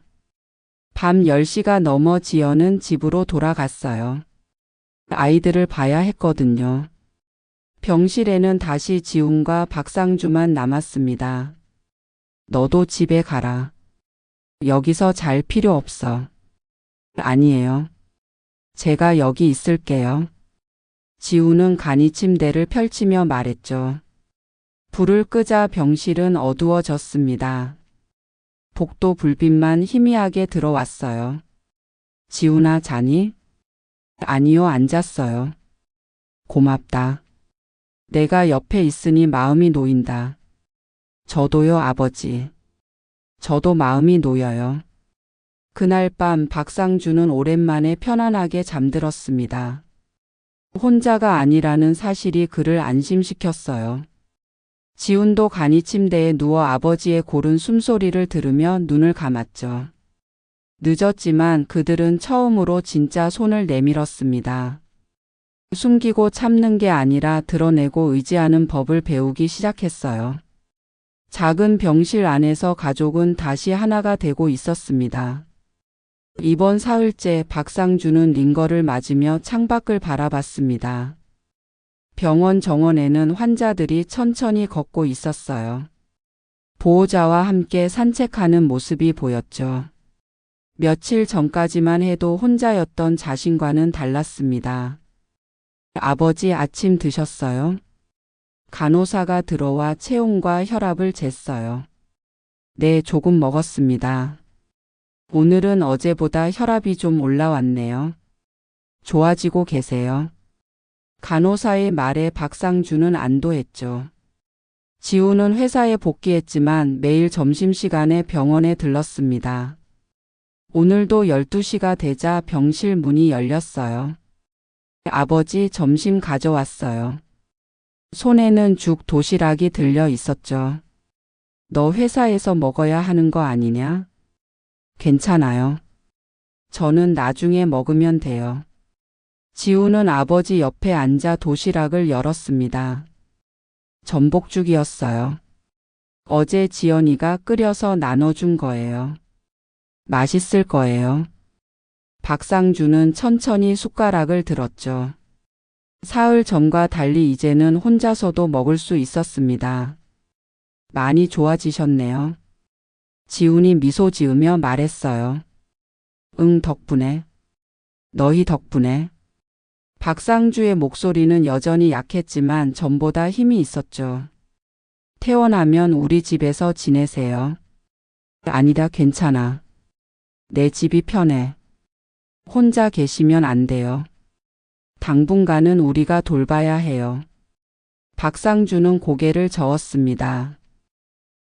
[SPEAKER 1] 밤 10시가 넘어 지연은 집으로 돌아갔어요. 아이들을 봐야 했거든요. 병실에는 다시 지훈과 박상주만 남았습니다. 너도 집에 가라. 여기서 잘 필요 없어. 아니에요. 제가 여기 있을게요. 지훈은 간이 침대를 펼치며 말했죠. 불을 끄자 병실은 어두워졌습니다. 복도 불빛만 희미하게 들어왔어요. 지훈아, 자니? 아니요, 앉았어요. 고맙다. 내가 옆에 있으니 마음이 놓인다. 저도요, 아버지. 저도 마음이 놓여요. 그날 밤 박상주는 오랜만에 편안하게 잠들었습니다. 혼자가 아니라는 사실이 그를 안심시켰어요. 지훈도 간이 침대에 누워 아버지의 고른 숨소리를 들으며 눈을 감았죠. 늦었지만 그들은 처음으로 진짜 손을 내밀었습니다. 숨기고 참는 게 아니라 드러내고 의지하는 법을 배우기 시작했어요. 작은 병실 안에서 가족은 다시 하나가 되고 있었습니다. 이번 사흘째 박상준은 링거를 맞으며 창밖을 바라봤습니다. 병원 정원에는 환자들이 천천히 걷고 있었어요. 보호자와 함께 산책하는 모습이 보였죠. 며칠 전까지만 해도 혼자였던 자신과는 달랐습니다. 아버지 아침 드셨어요? 간호사가 들어와 체온과 혈압을 쟀어요. 네, 조금 먹었습니다. 오늘은 어제보다 혈압이 좀 올라왔네요. 좋아지고 계세요? 간호사의 말에 박상준은 안도했죠. 지우는 회사에 복귀했지만 매일 점심시간에 병원에 들렀습니다. 오늘도 12시가 되자 병실 문이 열렸어요. 아버지 점심 가져왔어요. 손에는 죽 도시락이 들려 있었죠. 너 회사에서 먹어야 하는 거 아니냐? 괜찮아요. 저는 나중에 먹으면 돼요. 지우는 아버지 옆에 앉아 도시락을 열었습니다. 전복죽이었어요. 어제 지연이가 끓여서 나눠준 거예요. 맛있을 거예요. 박상준은 천천히 숟가락을 들었죠. 사흘 전과 달리 이제는 혼자서도 먹을 수 있었습니다. 많이 좋아지셨네요. 지훈이 미소 지으며 말했어요. 응, 덕분에. 너희 덕분에. 박상주의 목소리는 여전히 약했지만 전보다 힘이 있었죠. 퇴원하면 우리 집에서 지내세요. 아니다, 괜찮아. 내 집이 편해. 혼자 계시면 안 돼요. 당분간은 우리가 돌봐야 해요. 박상주는 고개를 저었습니다.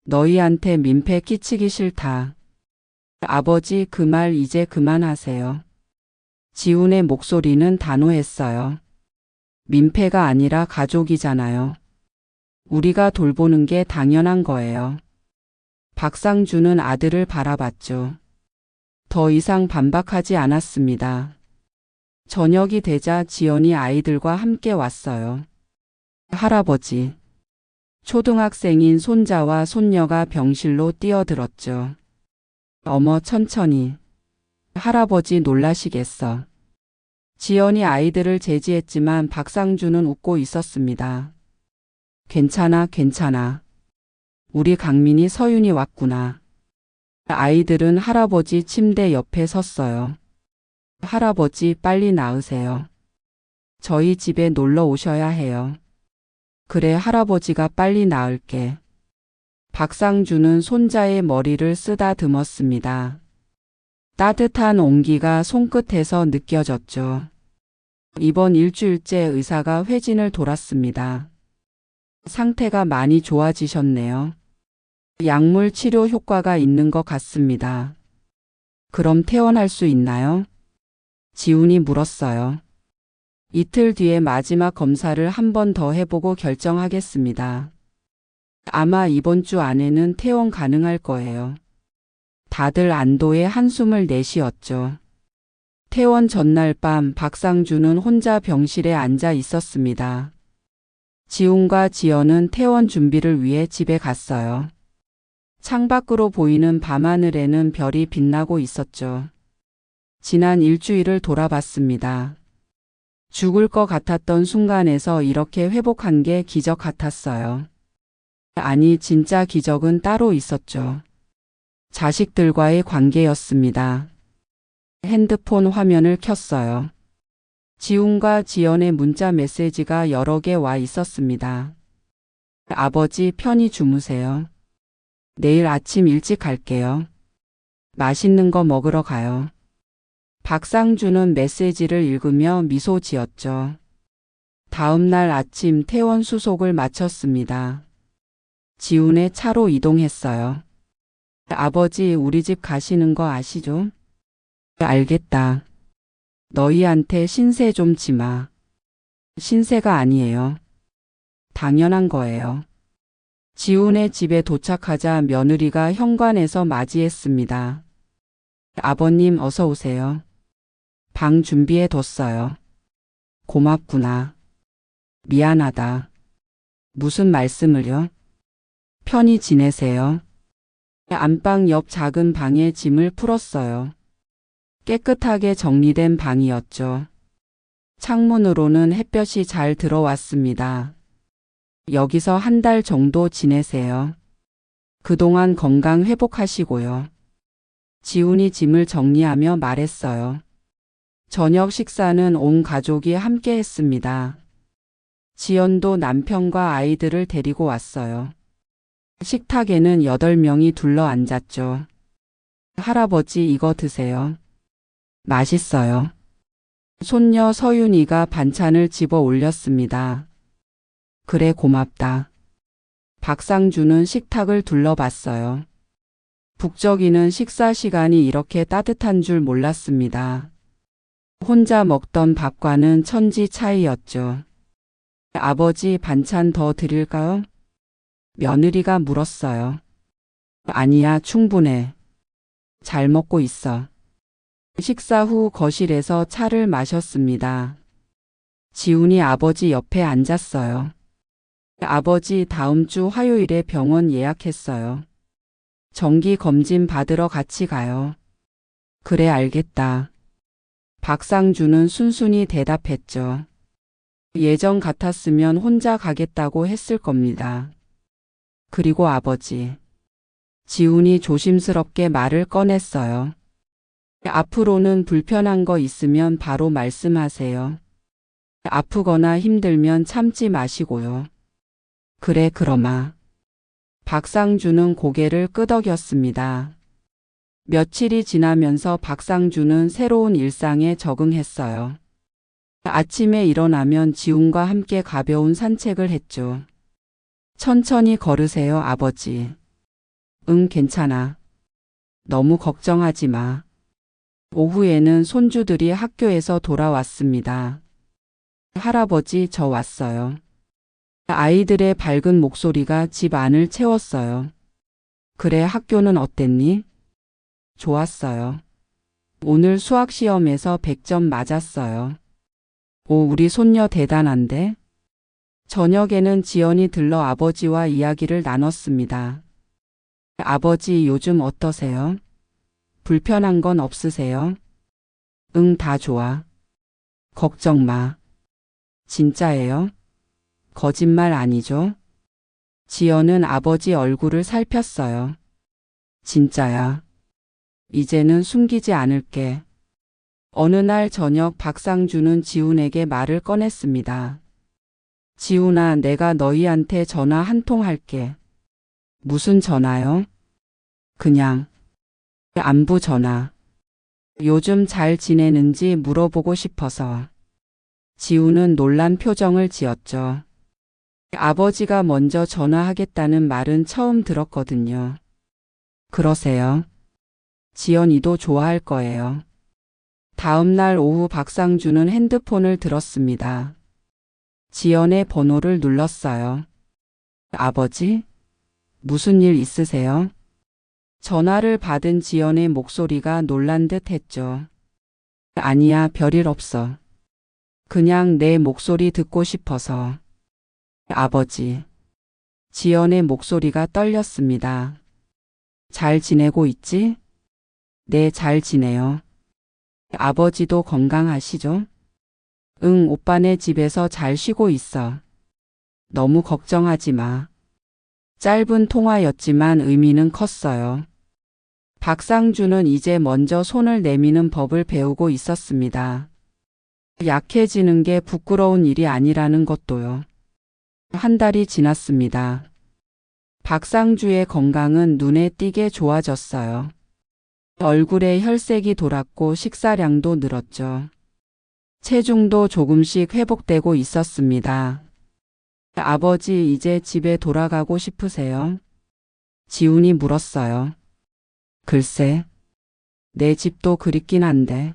[SPEAKER 1] 너희한테 민폐 끼치기 싫다. 아버지, 그 말 이제 그만하세요. 지훈의 목소리는 단호했어요. 민폐가 아니라 가족이잖아요. 우리가 돌보는 게 당연한 거예요. 박상준은 아들을 바라봤죠. 더 이상 반박하지 않았습니다. 저녁이 되자 지연이 아이들과 함께 왔어요. 할아버지. 초등학생인 손자와 손녀가 병실로 뛰어들었죠. 어머, 천천히. 할아버지 놀라시겠어. 지연이 아이들을 제지했지만 박상준은 웃고 있었습니다. 괜찮아, 괜찮아. 우리 강민이 서윤이 왔구나. 아이들은 할아버지 침대 옆에 섰어요. 할아버지, 빨리 나으세요. 저희 집에 놀러 오셔야 해요. 그래, 할아버지가 빨리 나을게. 박상준은 손자의 머리를 쓰다듬었습니다. 따뜻한 온기가 손끝에서 느껴졌죠. 이번 일주일째 의사가 회진을 돌았습니다. 상태가 많이 좋아지셨네요. 약물 치료 효과가 있는 것 같습니다. 그럼 퇴원할 수 있나요? 지훈이 물었어요. 이틀 뒤에 마지막 검사를 한 번 더 해보고 결정하겠습니다. 아마 이번 주 안에는 퇴원 가능할 거예요. 다들 안도의 한숨을 내쉬었죠. 퇴원 전날 밤 박상준은 혼자 병실에 앉아 있었습니다. 지훈과 지연은 퇴원 준비를 위해 집에 갔어요. 창밖으로 보이는 밤하늘에는 별이 빛나고 있었죠. 지난 일주일을 돌아봤습니다. 죽을 것 같았던 순간에서 이렇게 회복한 게 기적 같았어요. 아니, 진짜 기적은 따로 있었죠. 자식들과의 관계였습니다. 핸드폰 화면을 켰어요. 지훈과 지연의 문자 메시지가 여러 개 와 있었습니다. 아버지, 편히 주무세요. 내일 아침 일찍 갈게요. 맛있는 거 먹으러 가요. 박상준은 메시지를 읽으며 미소 지었죠. 다음 날 아침 퇴원 수속을 마쳤습니다. 지훈의 차로 이동했어요. 아버지, 우리 집 가시는 거 아시죠? 알겠다. 너희한테 신세 좀 지마. 신세가 아니에요. 당연한 거예요. 지훈의 집에 도착하자 며느리가 현관에서 맞이했습니다. 아버님 어서 오세요. 방 준비해 뒀어요. 고맙구나. 미안하다. 무슨 말씀을요? 편히 지내세요. 안방 옆 작은 방에 짐을 풀었어요. 깨끗하게 정리된 방이었죠. 창문으로는 햇볕이 잘 들어왔습니다. 여기서 한 달 정도 지내세요. 그동안 건강 회복하시고요. 지훈이 짐을 정리하며 말했어요. 저녁 식사는 온 가족이 함께 했습니다. 지연도 남편과 아이들을 데리고 왔어요. 식탁에는 8명이 둘러 앉았죠. 할아버지 이거 드세요. 맛있어요. 손녀 서윤이가 반찬을 집어 올렸습니다. 그래 고맙다. 박상주는 식탁을 둘러봤어요. 북적이는 식사 시간이 이렇게 따뜻한 줄 몰랐습니다. 혼자 먹던 밥과는 천지 차이였죠. 아버지 반찬 더 드릴까요? 며느리가 물었어요. 아니야, 충분해. 잘 먹고 있어. 식사 후 거실에서 차를 마셨습니다. 지훈이 아버지 옆에 앉았어요. 아버지 다음 주 화요일에 병원 예약했어요. 정기 검진 받으러 같이 가요. 그래 알겠다. 박상주는 순순히 대답했죠. 예전 같았으면 혼자 가겠다고 했을 겁니다. 그리고 아버지. 지훈이 조심스럽게 말을 꺼냈어요. 앞으로는 불편한 거 있으면 바로 말씀하세요. 아프거나 힘들면 참지 마시고요. 그래 그러마. 박상주는 고개를 끄덕였습니다. 며칠이 지나면서 박상주는 새로운 일상에 적응했어요. 아침에 일어나면 지훈과 함께 가벼운 산책을 했죠. 천천히 걸으세요, 아버지. 응, 괜찮아. 너무 걱정하지 마. 오후에는 손주들이 학교에서 돌아왔습니다. 할아버지, 저 왔어요. 아이들의 밝은 목소리가 집 안을 채웠어요. 그래, 학교는 어땠니? 좋았어요. 오늘 수학 시험에서 100점 맞았어요. 오, 우리 손녀 대단한데? 저녁에는 지연이 들러 아버지와 이야기를 나눴습니다. 아버지 요즘 어떠세요? 불편한 건 없으세요? 응, 다 좋아. 걱정 마. 진짜예요? 거짓말 아니죠? 지연은 아버지 얼굴을 살폈어요. 진짜야. 이제는 숨기지 않을게. 어느 날 저녁 박상주는 지훈에게 말을 꺼냈습니다. 지훈아, 내가 너희한테 전화 한 통 할게. 무슨 전화요? 그냥 안부 전화. 요즘 잘 지내는지 물어보고 싶어서. 지훈은 놀란 표정을 지었죠. 아버지가 먼저 전화하겠다는 말은 처음 들었거든요. 그러세요? 지연이도 좋아할 거예요. 다음 날 오후 박상주는 핸드폰을 들었습니다. 지연의 번호를 눌렀어요. 아버지? 무슨 일 있으세요? 전화를 받은 지연의 목소리가 놀란 듯 했죠. 아니야, 별일 없어. 그냥 내 목소리 듣고 싶어서. 아버지. 지연의 목소리가 떨렸습니다. 잘 지내고 있지? 네, 잘 지내요. 아버지도 건강하시죠? 응, 오빠네 집에서 잘 쉬고 있어. 너무 걱정하지 마. 짧은 통화였지만 의미는 컸어요. 박상주는 이제 먼저 손을 내미는 법을 배우고 있었습니다. 약해지는 게 부끄러운 일이 아니라는 것도요. 한 달이 지났습니다. 박상주의 건강은 눈에 띄게 좋아졌어요. 얼굴에 혈색이 돌았고 식사량도 늘었죠. 체중도 조금씩 회복되고 있었습니다. 아버지, 이제 집에 돌아가고 싶으세요? 지훈이 물었어요. 글쎄, 내 집도 그립긴 한데.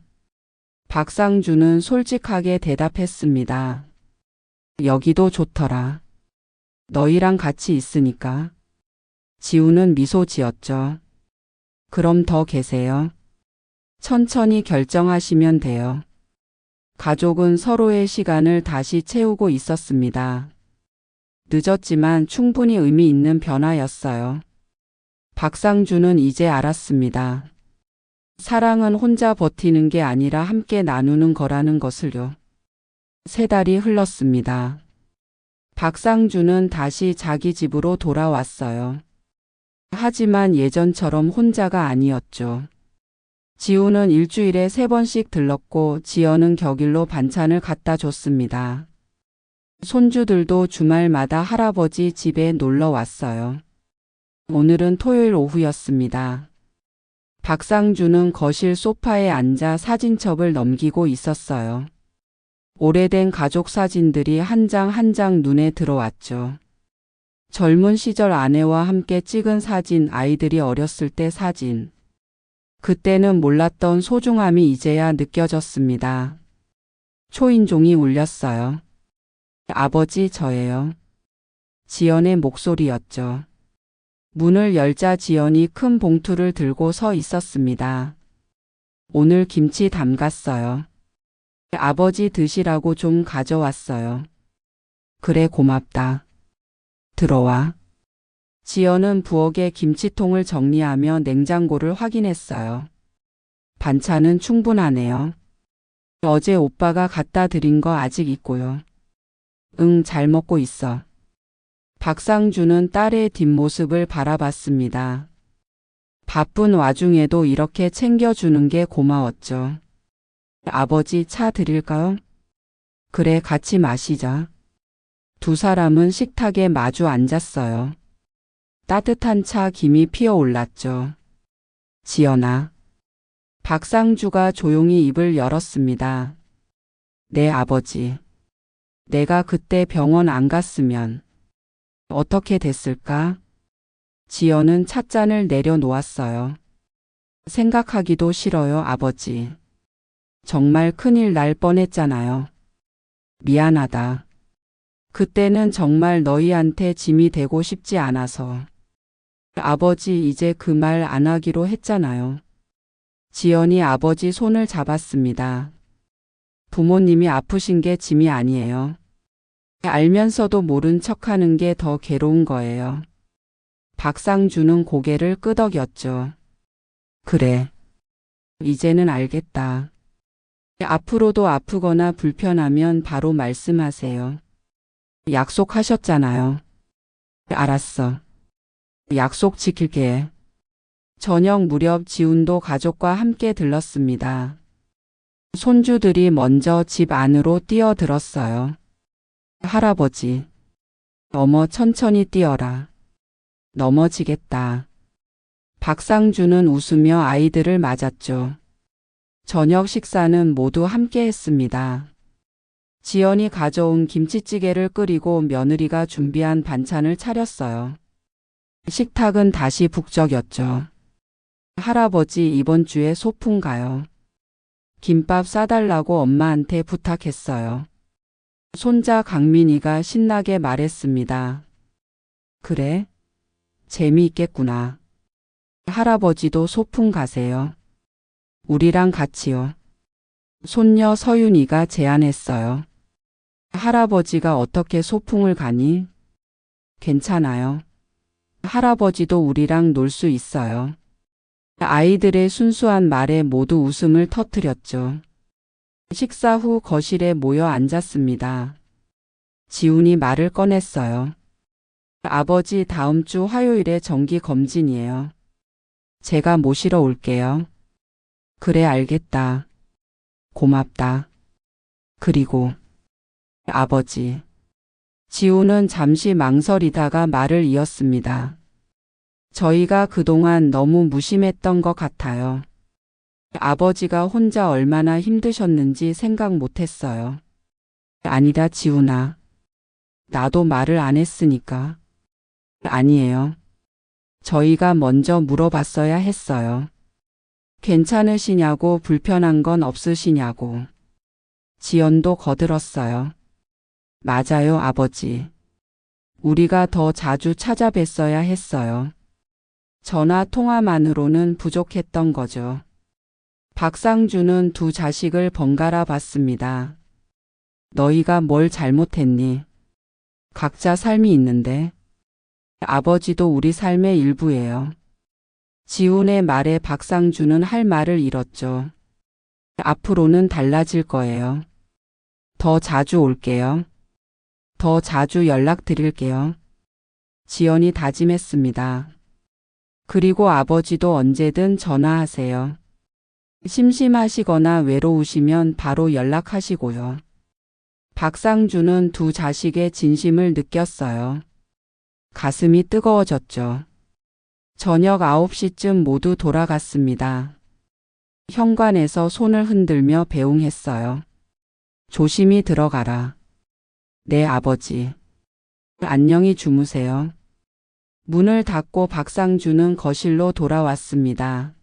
[SPEAKER 1] 박상주는 솔직하게 대답했습니다. 여기도 좋더라. 너희랑 같이 있으니까. 지우는 미소 지었죠. 그럼 더 계세요. 천천히 결정하시면 돼요. 가족은 서로의 시간을 다시 채우고 있었습니다. 늦었지만 충분히 의미 있는 변화였어요. 박상주는 이제 알았습니다. 사랑은 혼자 버티는 게 아니라 함께 나누는 거라는 것을요. 3달이 흘렀습니다. 박상주는 다시 자기 집으로 돌아왔어요. 하지만 예전처럼 혼자가 아니었죠. 지우는 일주일에 3번씩 들렀고 지연은 격일로 반찬을 갖다 줬습니다. 손주들도 주말마다 할아버지 집에 놀러 왔어요. 오늘은 토요일 오후였습니다. 박상주는 거실 소파에 앉아 사진첩을 넘기고 있었어요. 오래된 가족 사진들이 한 장 한 장 눈에 들어왔죠. 젊은 시절 아내와 함께 찍은 사진, 아이들이 어렸을 때 사진. 그때는 몰랐던 소중함이 이제야 느껴졌습니다. 초인종이 울렸어요. 아버지, 저예요. 지연의 목소리였죠. 문을 열자 지연이 큰 봉투를 들고 서 있었습니다. 오늘 김치 담갔어요. 아버지 드시라고 좀 가져왔어요. 그래, 고맙다. 들어와. 지연은 부엌에 김치통을 정리하며 냉장고를 확인했어요. 반찬은 충분하네요. 어제 오빠가 갖다 드린 거 아직 있고요. 응, 잘 먹고 있어. 박상주는 딸의 뒷모습을 바라봤습니다. 바쁜 와중에도 이렇게 챙겨주는 게 고마웠죠. 아버지, 차 드릴까요? 그래, 같이 마시자. 2사람은 식탁에 마주 앉았어요. 따뜻한 차 김이 피어올랐죠. 지연아. 박상주가 조용히 입을 열었습니다. 네, 아버지. 내가 그때 병원 안 갔으면 어떻게 됐을까? 지연은 찻잔을 내려놓았어요. 생각하기도 싫어요, 아버지. 정말 큰일 날 뻔했잖아요. 미안하다. 그때는 정말 너희한테 짐이 되고 싶지 않아서. 아버지, 이제 그 말 안 하기로 했잖아요. 지연이 아버지 손을 잡았습니다. 부모님이 아프신 게 짐이 아니에요. 알면서도 모른 척하는 게 더 괴로운 거예요. 박상주는 고개를 끄덕였죠. 그래. 이제는 알겠다. 앞으로도 아프거나 불편하면 바로 말씀하세요. 약속하셨잖아요. 알았어. 약속 지킬게. 저녁 무렵 지훈도 가족과 함께 들렀습니다. 손주들이 먼저 집 안으로 뛰어들었어요. 할아버지. 어머, 천천히 뛰어라. 넘어지겠다. 박상주는 웃으며 아이들을 맞았죠. 저녁 식사는 모두 함께 했습니다. 지연이 가져온 김치찌개를 끓이고 며느리가 준비한 반찬을 차렸어요. 식탁은 다시 북적였죠. 할아버지, 이번 주에 소풍 가요. 김밥 싸달라고 엄마한테 부탁했어요. 손자 강민이가 신나게 말했습니다. 그래? 재미있겠구나. 할아버지도 소풍 가세요. 우리랑 같이요. 손녀 서윤이가 제안했어요. 할아버지가 어떻게 소풍을 가니? 괜찮아요. 할아버지도 우리랑 놀 수 있어요. 아이들의 순수한 말에 모두 웃음을 터뜨렸죠. 식사 후 거실에 모여 앉았습니다. 지훈이 말을 꺼냈어요. 아버지, 다음 주 화요일에 정기 검진이에요. 제가 모시러 올게요. 그래, 알겠다. 고맙다. 그리고 아버지. 지훈은 잠시 망설이다가 말을 이었습니다. 저희가 그동안 너무 무심했던 것 같아요. 아버지가 혼자 얼마나 힘드셨는지 생각 못했어요. 아니다, 지훈아. 나도 말을 안 했으니까. 아니에요. 저희가 먼저 물어봤어야 했어요. 괜찮으시냐고, 불편한 건 없으시냐고. 지연도 거들었어요. 맞아요, 아버지. 우리가 더 자주 찾아뵀어야 했어요. 전화 통화만으로는 부족했던 거죠. 박상주는 두 자식을 번갈아 봤습니다. 너희가 뭘 잘못했니? 각자 삶이 있는데. 아버지도 우리 삶의 일부예요. 지훈의 말에 박상주는 할 말을 잃었죠. 앞으로는 달라질 거예요. 더 자주 올게요. 더 자주 연락드릴게요. 지연이 다짐했습니다. 그리고 아버지도 언제든 전화하세요. 심심하시거나 외로우시면 바로 연락하시고요. 박상주는 두 자식의 진심을 느꼈어요. 가슴이 뜨거워졌죠. 저녁 9시쯤 모두 돌아갔습니다. 현관에서 손을 흔들며 배웅했어요. 조심히 들어가라. 네, 아버지. 안녕히 주무세요. 문을 닫고 박상주는 거실로 돌아왔습니다.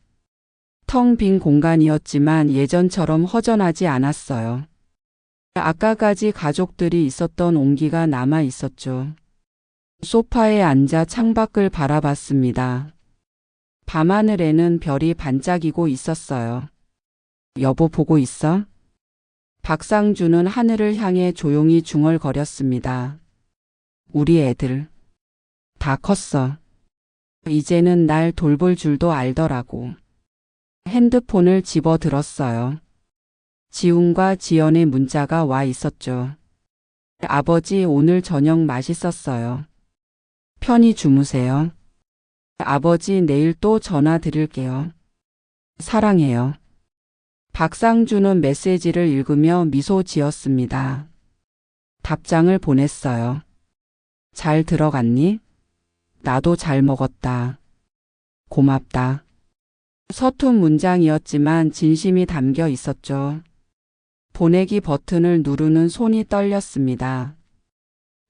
[SPEAKER 1] 텅 빈 공간이었지만 예전처럼 허전하지 않았어요. 아까까지 가족들이 있었던 온기가 남아 있었죠. 소파에 앉아 창밖을 바라봤습니다. 밤하늘에는 별이 반짝이고 있었어요. 여보 보고 있어? 박상주는 하늘을 향해 조용히 중얼거렸습니다. 우리 애들 다 컸어. 이제는 날 돌볼 줄도 알더라고. 핸드폰을 집어들었어요. 지훈과 지연의 문자가 와 있었죠. 아버지 오늘 저녁 맛있었어요. 편히 주무세요. 아버지 내일 또 전화 드릴게요. 사랑해요. 박상주는 메시지를 읽으며 미소 지었습니다. 답장을 보냈어요. 잘 들어갔니? 나도 잘 먹었다. 고맙다. 서툰 문장이었지만 진심이 담겨 있었죠. 보내기 버튼을 누르는 손이 떨렸습니다.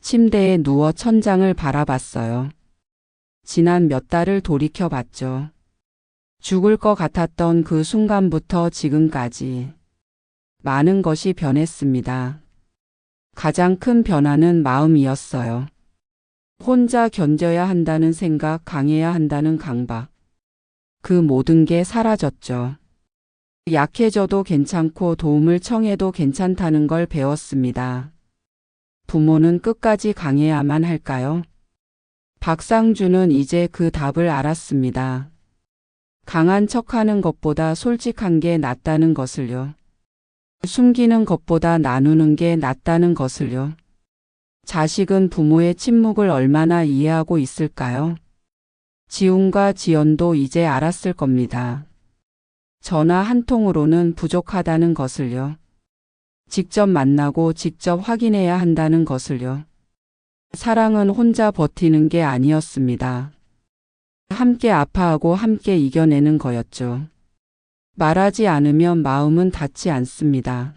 [SPEAKER 1] 침대에 누워 천장을 바라봤어요. 지난 몇 달을 돌이켜봤죠. 죽을 것 같았던 그 순간부터 지금까지 많은 것이 변했습니다. 가장 큰 변화는 마음이었어요. 혼자 견뎌야 한다는 생각, 강해야 한다는 강박. 그 모든 게 사라졌죠. 약해져도 괜찮고 도움을 청해도 괜찮다는 걸 배웠습니다. 부모는 끝까지 강해야만 할까요? 박상주는 이제 그 답을 알았습니다. 강한 척하는 것보다 솔직한 게 낫다는 것을요. 숨기는 것보다 나누는 게 낫다는 것을요. 자식은 부모의 침묵을 얼마나 이해하고 있을까요? 지훈과 지연도 이제 알았을 겁니다. 전화 한 통으로는 부족하다는 것을요. 직접 만나고 직접 확인해야 한다는 것을요. 사랑은 혼자 버티는 게 아니었습니다. 함께 아파하고 함께 이겨내는 거였죠. 말하지 않으면 마음은 닿지 않습니다.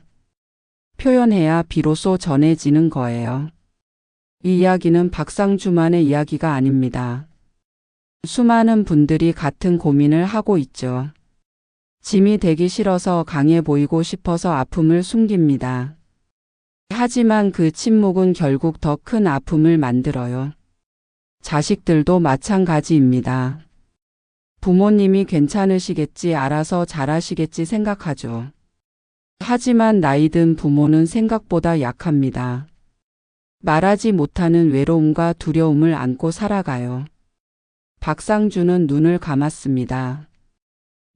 [SPEAKER 1] 표현해야 비로소 전해지는 거예요. 이 이야기는 박상주만의 이야기가 아닙니다. 수많은 분들이 같은 고민을 하고 있죠. 짐이 되기 싫어서 강해 보이고 싶어서 아픔을 숨깁니다. 하지만 그 침묵은 결국 더 큰 아픔을 만들어요. 자식들도 마찬가지입니다. 부모님이 괜찮으시겠지, 알아서 잘하시겠지 생각하죠. 하지만 나이 든 부모는 생각보다 약합니다. 말하지 못하는 외로움과 두려움을 안고 살아가요. 박상주는 눈을 감았습니다.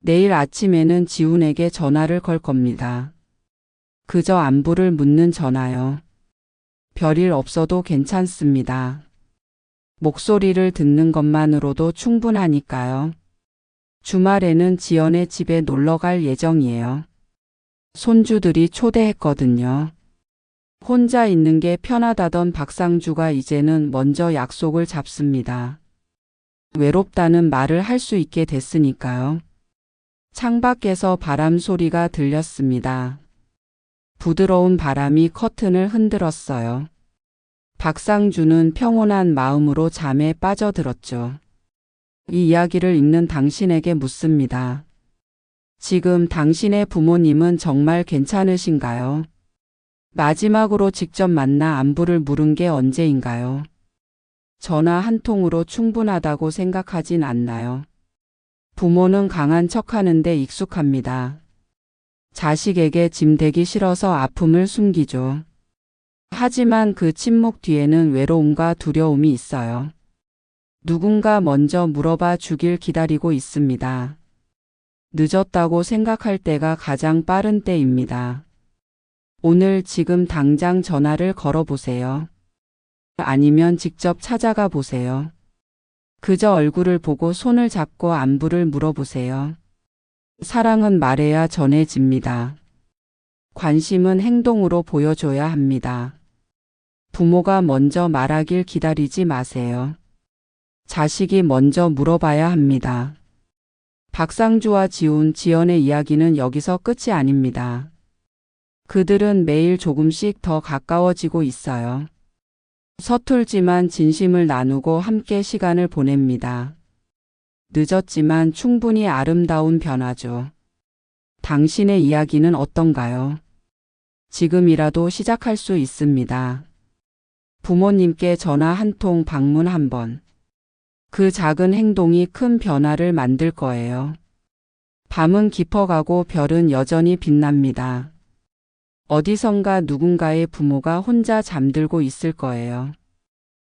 [SPEAKER 1] 내일 아침에는 지훈에게 전화를 걸 겁니다. 그저 안부를 묻는 전화요. 별일 없어도 괜찮습니다. 목소리를 듣는 것만으로도 충분하니까요. 주말에는 지연의 집에 놀러 갈 예정이에요. 손주들이 초대했거든요. 혼자 있는 게 편하다던 박상주가 이제는 먼저 약속을 잡습니다. 외롭다는 말을 할 수 있게 됐으니까요. 창밖에서 바람 소리가 들렸습니다. 부드러운 바람이 커튼을 흔들었어요. 박상주는 평온한 마음으로 잠에 빠져들었죠. 이 이야기를 읽는 당신에게 묻습니다. 지금 당신의 부모님은 정말 괜찮으신가요? 마지막으로 직접 만나 안부를 물은 게 언제인가요? 전화 한 통으로 충분하다고 생각하진 않나요? 부모는 강한 척하는데 익숙합니다. 자식에게 짐되기 싫어서 아픔을 숨기죠. 하지만 그 침묵 뒤에는 외로움과 두려움이 있어요. 누군가 먼저 물어봐 주길 기다리고 있습니다. 늦었다고 생각할 때가 가장 빠른 때입니다. 오늘 지금 당장 전화를 걸어보세요. 아니면 직접 찾아가 보세요. 그저 얼굴을 보고 손을 잡고 안부를 물어보세요. 사랑은 말해야 전해집니다. 관심은 행동으로 보여줘야 합니다. 부모가 먼저 말하길 기다리지 마세요. 자식이 먼저 물어봐야 합니다. 박상주와 지연의 이야기는 여기서 끝이 아닙니다. 그들은 매일 조금씩 더 가까워지고 있어요. 서툴지만 진심을 나누고 함께 시간을 보냅니다. 늦었지만 충분히 아름다운 변화죠. 당신의 이야기는 어떤가요? 지금이라도 시작할 수 있습니다. 부모님께 전화 한 통, 방문 한 번. 그 작은 행동이 큰 변화를 만들 거예요. 밤은 깊어가고 별은 여전히 빛납니다. 어디선가 누군가의 부모가 혼자 잠들고 있을 거예요.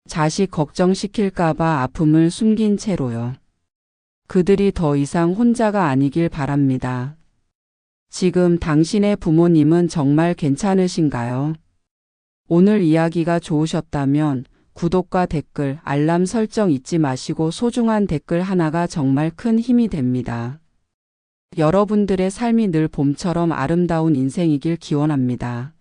[SPEAKER 1] 자식 걱정시킬까봐 아픔을 숨긴 채로요. 그들이 더 이상 혼자가 아니길 바랍니다. 지금 당신의 부모님은 정말 괜찮으신가요? 오늘 이야기가 좋으셨다면 구독과 댓글, 알람 설정 잊지 마시고 소중한 댓글 하나가 정말 큰 힘이 됩니다. 여러분들의 삶이 늘 봄처럼 아름다운 인생이길 기원합니다.